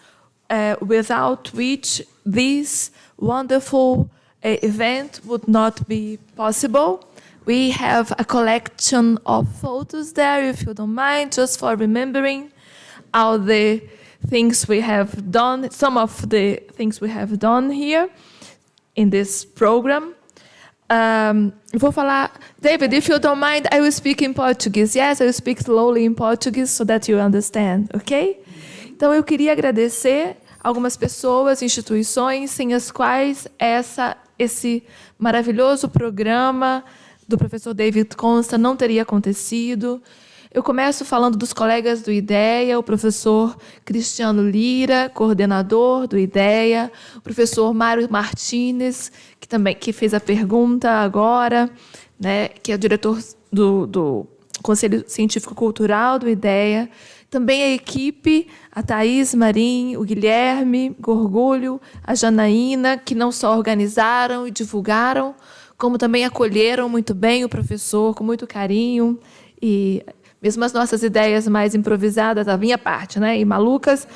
without which this wonderful event would not be possible. We have a collection of photos there, if you don't mind, just for remembering all the things we have done, some of the things we have done here in this program. Vou falar, David, if you don't mind, I will speak in Portuguese. Yes, I will speak slowly in Portuguese so that you understand, okay? Então, eu queria agradecer algumas pessoas, instituições, sem as quais esse maravilhoso programa do professor David Konstan não teria acontecido. Eu começo falando dos colegas do IDEA, o professor Cristiano Lira, coordenador do IDEA, o professor Mário Martínez, que fez a pergunta agora, né, que é o diretor do Conselho Científico Cultural do IDEA, também a equipe, a Thaís Marim, o Guilherme Gorgulho, a Janaína, que não só organizaram e divulgaram, como também acolheram muito bem o professor, com muito carinho, e mesmo as nossas ideias mais improvisadas, da minha parte, né, e malucas,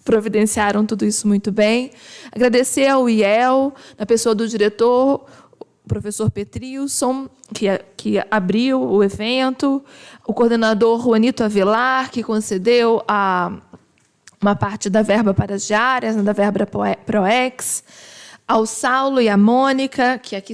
providenciaram tudo isso muito bem. Agradecer ao IEL, na pessoa do diretor, o professor Petrilson, que abriu o evento, o coordenador Juanito Avelar, que concedeu uma parte da verba para as diárias, da verba ProEx, ao Saulo e à Mônica, que aqui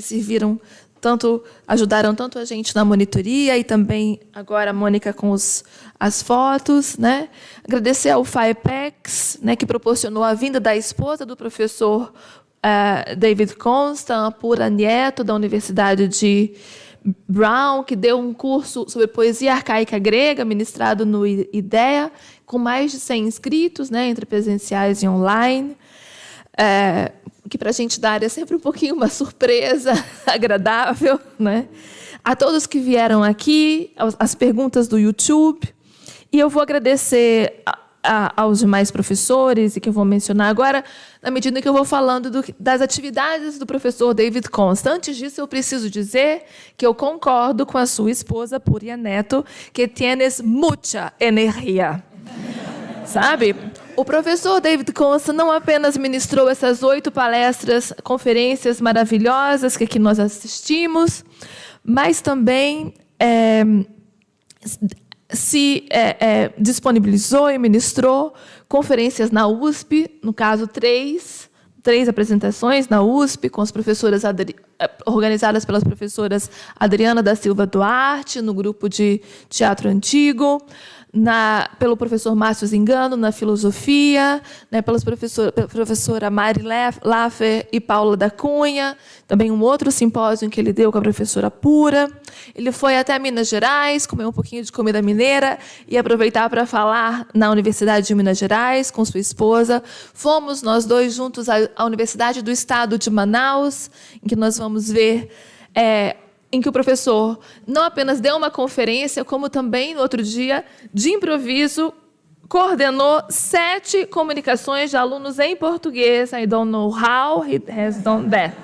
ajudaram tanto a gente na monitoria e também agora a Mônica com as fotos, né? Agradecer ao FAEPEX, né, que proporcionou a vinda da esposa do professor David Konstan, Pura Nieto, da Universidade de Brown, que deu um curso sobre poesia arcaica grega, ministrado no IDEA, com mais de 100 inscritos, né, entre presenciais e online. Que para a gente dar é sempre um pouquinho uma surpresa agradável, né? a todos que vieram aqui, as perguntas do YouTube. E eu vou agradecer aos demais professores, e que eu vou mencionar agora, na medida que eu vou falando das atividades do professor David Konstan. Antes disso, eu preciso dizer que eu concordo com a sua esposa, Púria Neto, que tienes mucha energia. Sabe? O professor David Konstan não apenas ministrou essas 8 palestras, conferências maravilhosas que aqui nós assistimos, mas também disponibilizou e ministrou conferências na USP, no caso, 3 apresentações na USP, com as professoras organizadas pelas professoras Adriana da Silva Duarte, no grupo de Teatro Antigo, pelo professor Márcio Zingano, na filosofia, né, pela professora Mari Laffer e Paula da Cunha, também um outro simpósio que ele deu com a professora Pura. Ele foi até Minas Gerais, comer um pouquinho de comida mineira e aproveitar para falar na Universidade de Minas Gerais com sua esposa. Fomos nós dois juntos à Universidade do Estado de Manaus, em que nós vamos ver em que o professor não apenas deu uma conferência, como também, no outro dia, de improviso, coordenou 7 comunicações de alunos em português. I don't know how he has done that.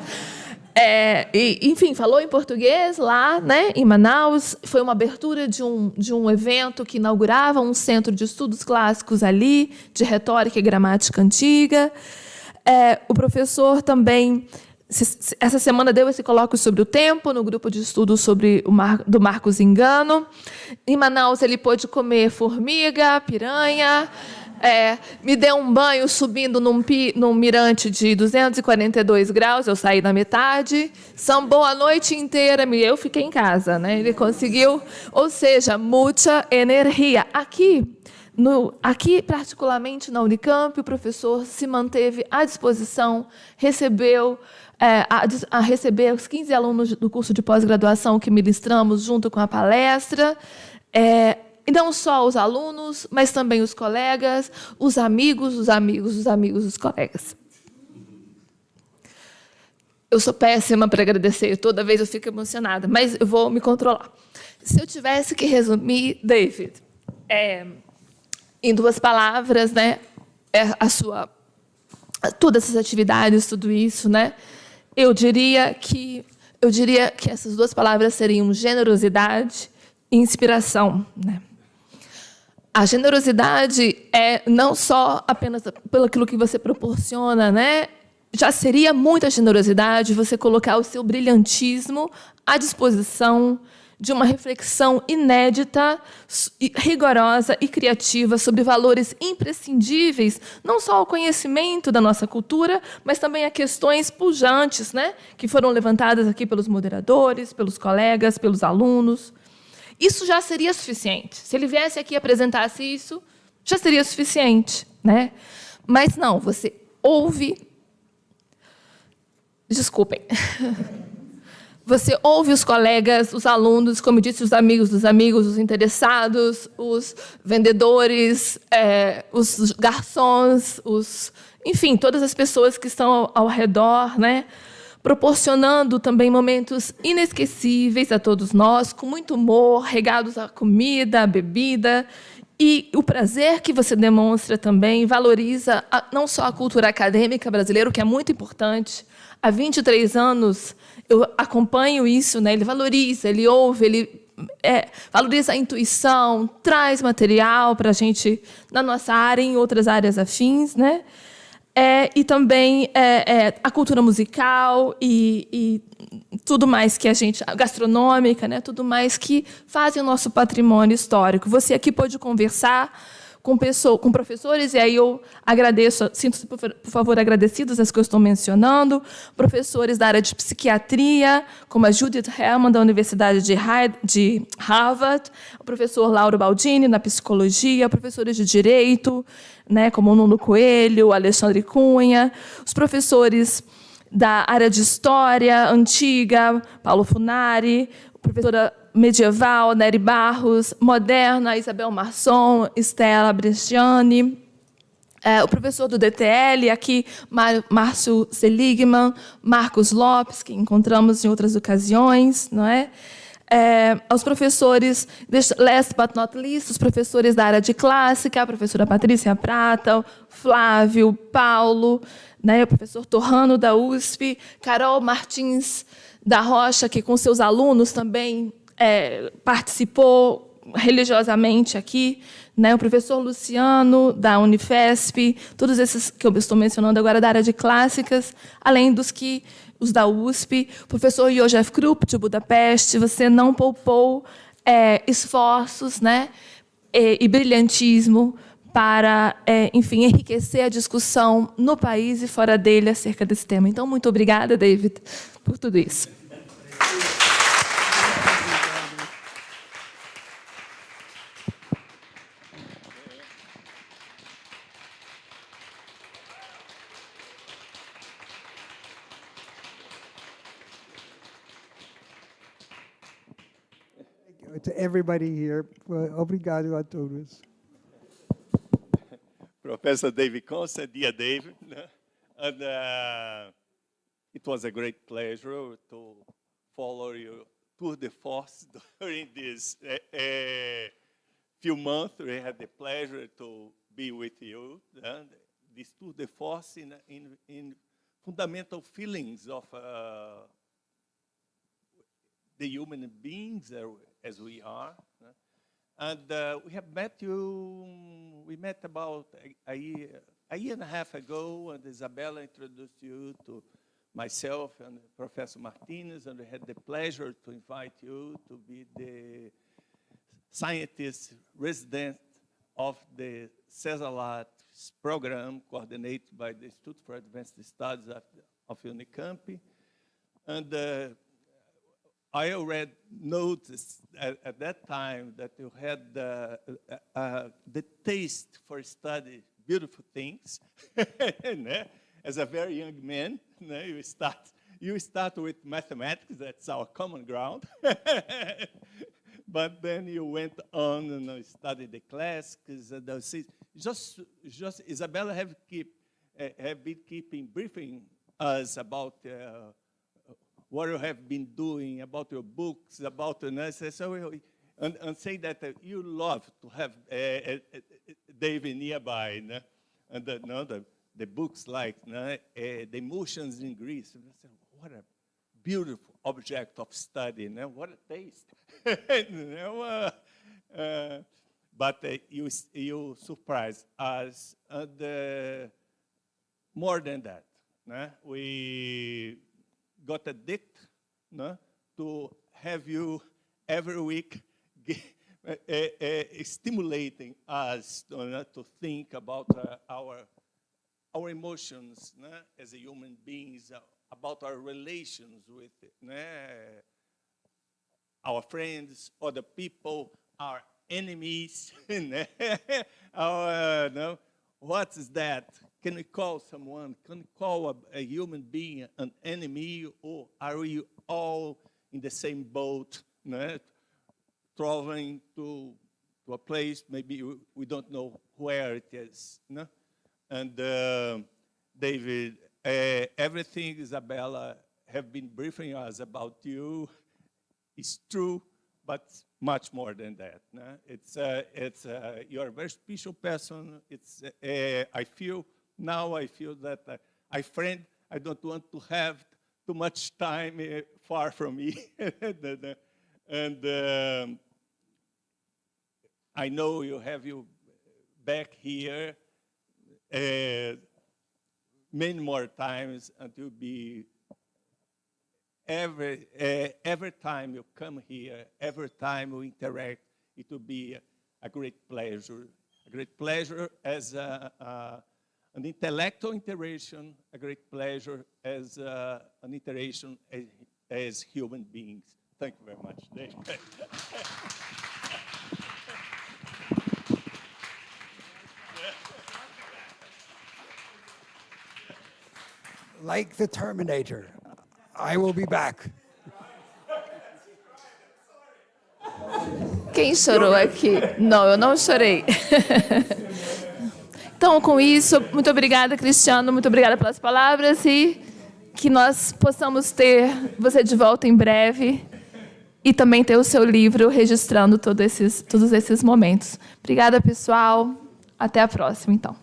Enfim, falou em português lá, né, em Manaus. Foi uma abertura de um evento que inaugurava um centro de estudos clássicos ali, de retórica e gramática antiga. O professor também, essa semana, deu esse colóquio sobre o tempo, no grupo de estudos do Marcos Zingano. Em Manaus, ele pôde comer formiga, piranha, me deu um banho subindo num mirante de 242 graus, eu saí na metade, sambou a noite inteira, eu fiquei em casa, né? Ele conseguiu, ou seja, muita energia. Aqui, particularmente na Unicamp, o professor se manteve à disposição, recebeu os 15 alunos do curso de pós-graduação que ministramos junto com a palestra, e não só os alunos, mas também os colegas, os amigos dos colegas. Eu sou péssima para agradecer, toda vez eu fico emocionada, mas eu vou me controlar. Se eu tivesse que resumir, David, em 2 palavras, né, todas essas atividades, tudo isso, né, eu diria que essas 2 palavras seriam generosidade e inspiração, né? A generosidade não só apenas pelo aquilo que você proporciona, né? Já seria muita generosidade você colocar o seu brilhantismo à disposição de uma reflexão inédita, rigorosa e criativa sobre valores imprescindíveis, não só ao conhecimento da nossa cultura, mas também a questões pujantes, né, que foram levantadas aqui pelos moderadores, pelos colegas, pelos alunos. Isso já seria suficiente. Se ele viesse aqui e apresentasse isso, já seria suficiente, né? Mas não, você ouve... Desculpem. Você ouve os colegas, os alunos, como eu disse, os amigos dos amigos, os interessados, os vendedores, os garçons, enfim, todas as pessoas que estão ao redor, né? Proporcionando também momentos inesquecíveis a todos nós, com muito humor, regados à comida, à bebida. E o prazer que você demonstra também valoriza não só a cultura acadêmica brasileira, o que é muito importante. Há 23 anos eu acompanho isso, né? Ele valoriza, ele ouve, ele valoriza a intuição, traz material para a gente, na nossa área e em outras áreas afins, né? E também a cultura musical e tudo mais que gastronômica, né? Tudo mais que fazem o nosso patrimônio histórico. Você aqui pode conversar com professores, e aí eu agradeço, sinto-se, por favor, agradecidos as que eu estou mencionando, professores da área de psiquiatria, como a Judith Herman, da Universidade de Harvard, o professor Lauro Baldini, na psicologia, professores de direito, né, como o Nuno Coelho, o Alexandre Cunha, os professores da área de história antiga, Paulo Funari, professora medieval, Nery Barros, moderna, Isabel Marçom, Estela Bresciani, o professor do DTL, aqui, Márcio Seligman, Marcos Lopes, que encontramos em outras ocasiões, não é? aos professores, last but not least, os professores da área de clássica, a professora Patrícia Prata, o Flávio, Paulo, né, o professor Torrano, da USP, Carol Martins da Rocha, que com seus alunos também participou religiosamente aqui, né, o professor Luciano, da Unifesp, todos esses que eu estou mencionando agora da área de clássicas, além os da USP, o professor József Krupp, de Budapeste, você não poupou esforços, né, e brilhantismo para, enfim, enriquecer a discussão no país e fora dele acerca desse tema. Então, muito obrigada, David, por tudo isso. To everybody here, obrigado a todos. Professor David Konstan, dear David, and it was a great pleasure to follow your tour de force during this few months. We had the pleasure to be with you. This tour de force in fundamental feelings of the human beings as we are. And we have met you, we met about a year and a half ago, and Isabella introduced you to myself and Professor Martinez, and we had the pleasure to invite you to be the Scientist Resident of the Cesar Lattes program, coordinated by the Institute for Advanced Studies of Unicamp. And I already noticed at that time that you had the taste for study beautiful things. As a very young man, you start with mathematics, that's our common ground. But then you went on and studied the classics. And just Isabella have been keeping briefing us about what you have been doing, about your books, about and say that you love to have David nearby, and the books like The Emotions in Greece. And I said, what a beautiful object of study, what a taste. But you surprised us, and more than that, we got addicted to have you every week stimulating us to think about our emotions as a human beings, about our relations with our friends, other people, our enemies. What is that? Can we call someone? Can we call a human being an enemy, or are we all in the same boat, traveling to a place maybe we don't know where it is? And David, everything Isabella have been briefing us about you is true, but much more than that. You're a very special person. I feel that I don't want to have too much time far from me. And I know you have you back here many more times, and you'll be every time you come here, every time we interact, it will be a great pleasure. A great pleasure as an intellectual interaction, a great pleasure as an interaction as human beings. Thank you very much, Dave. Like the Terminator, I will be back. Quem chorou aqui? Não, eu não chorei. Então, com isso, muito obrigada, Cristiano, muito obrigada pelas palavras e que nós possamos ter você de volta em breve. e também ter o seu livro registrando todos esses momentos. Obrigada, pessoal. Até a próxima, então.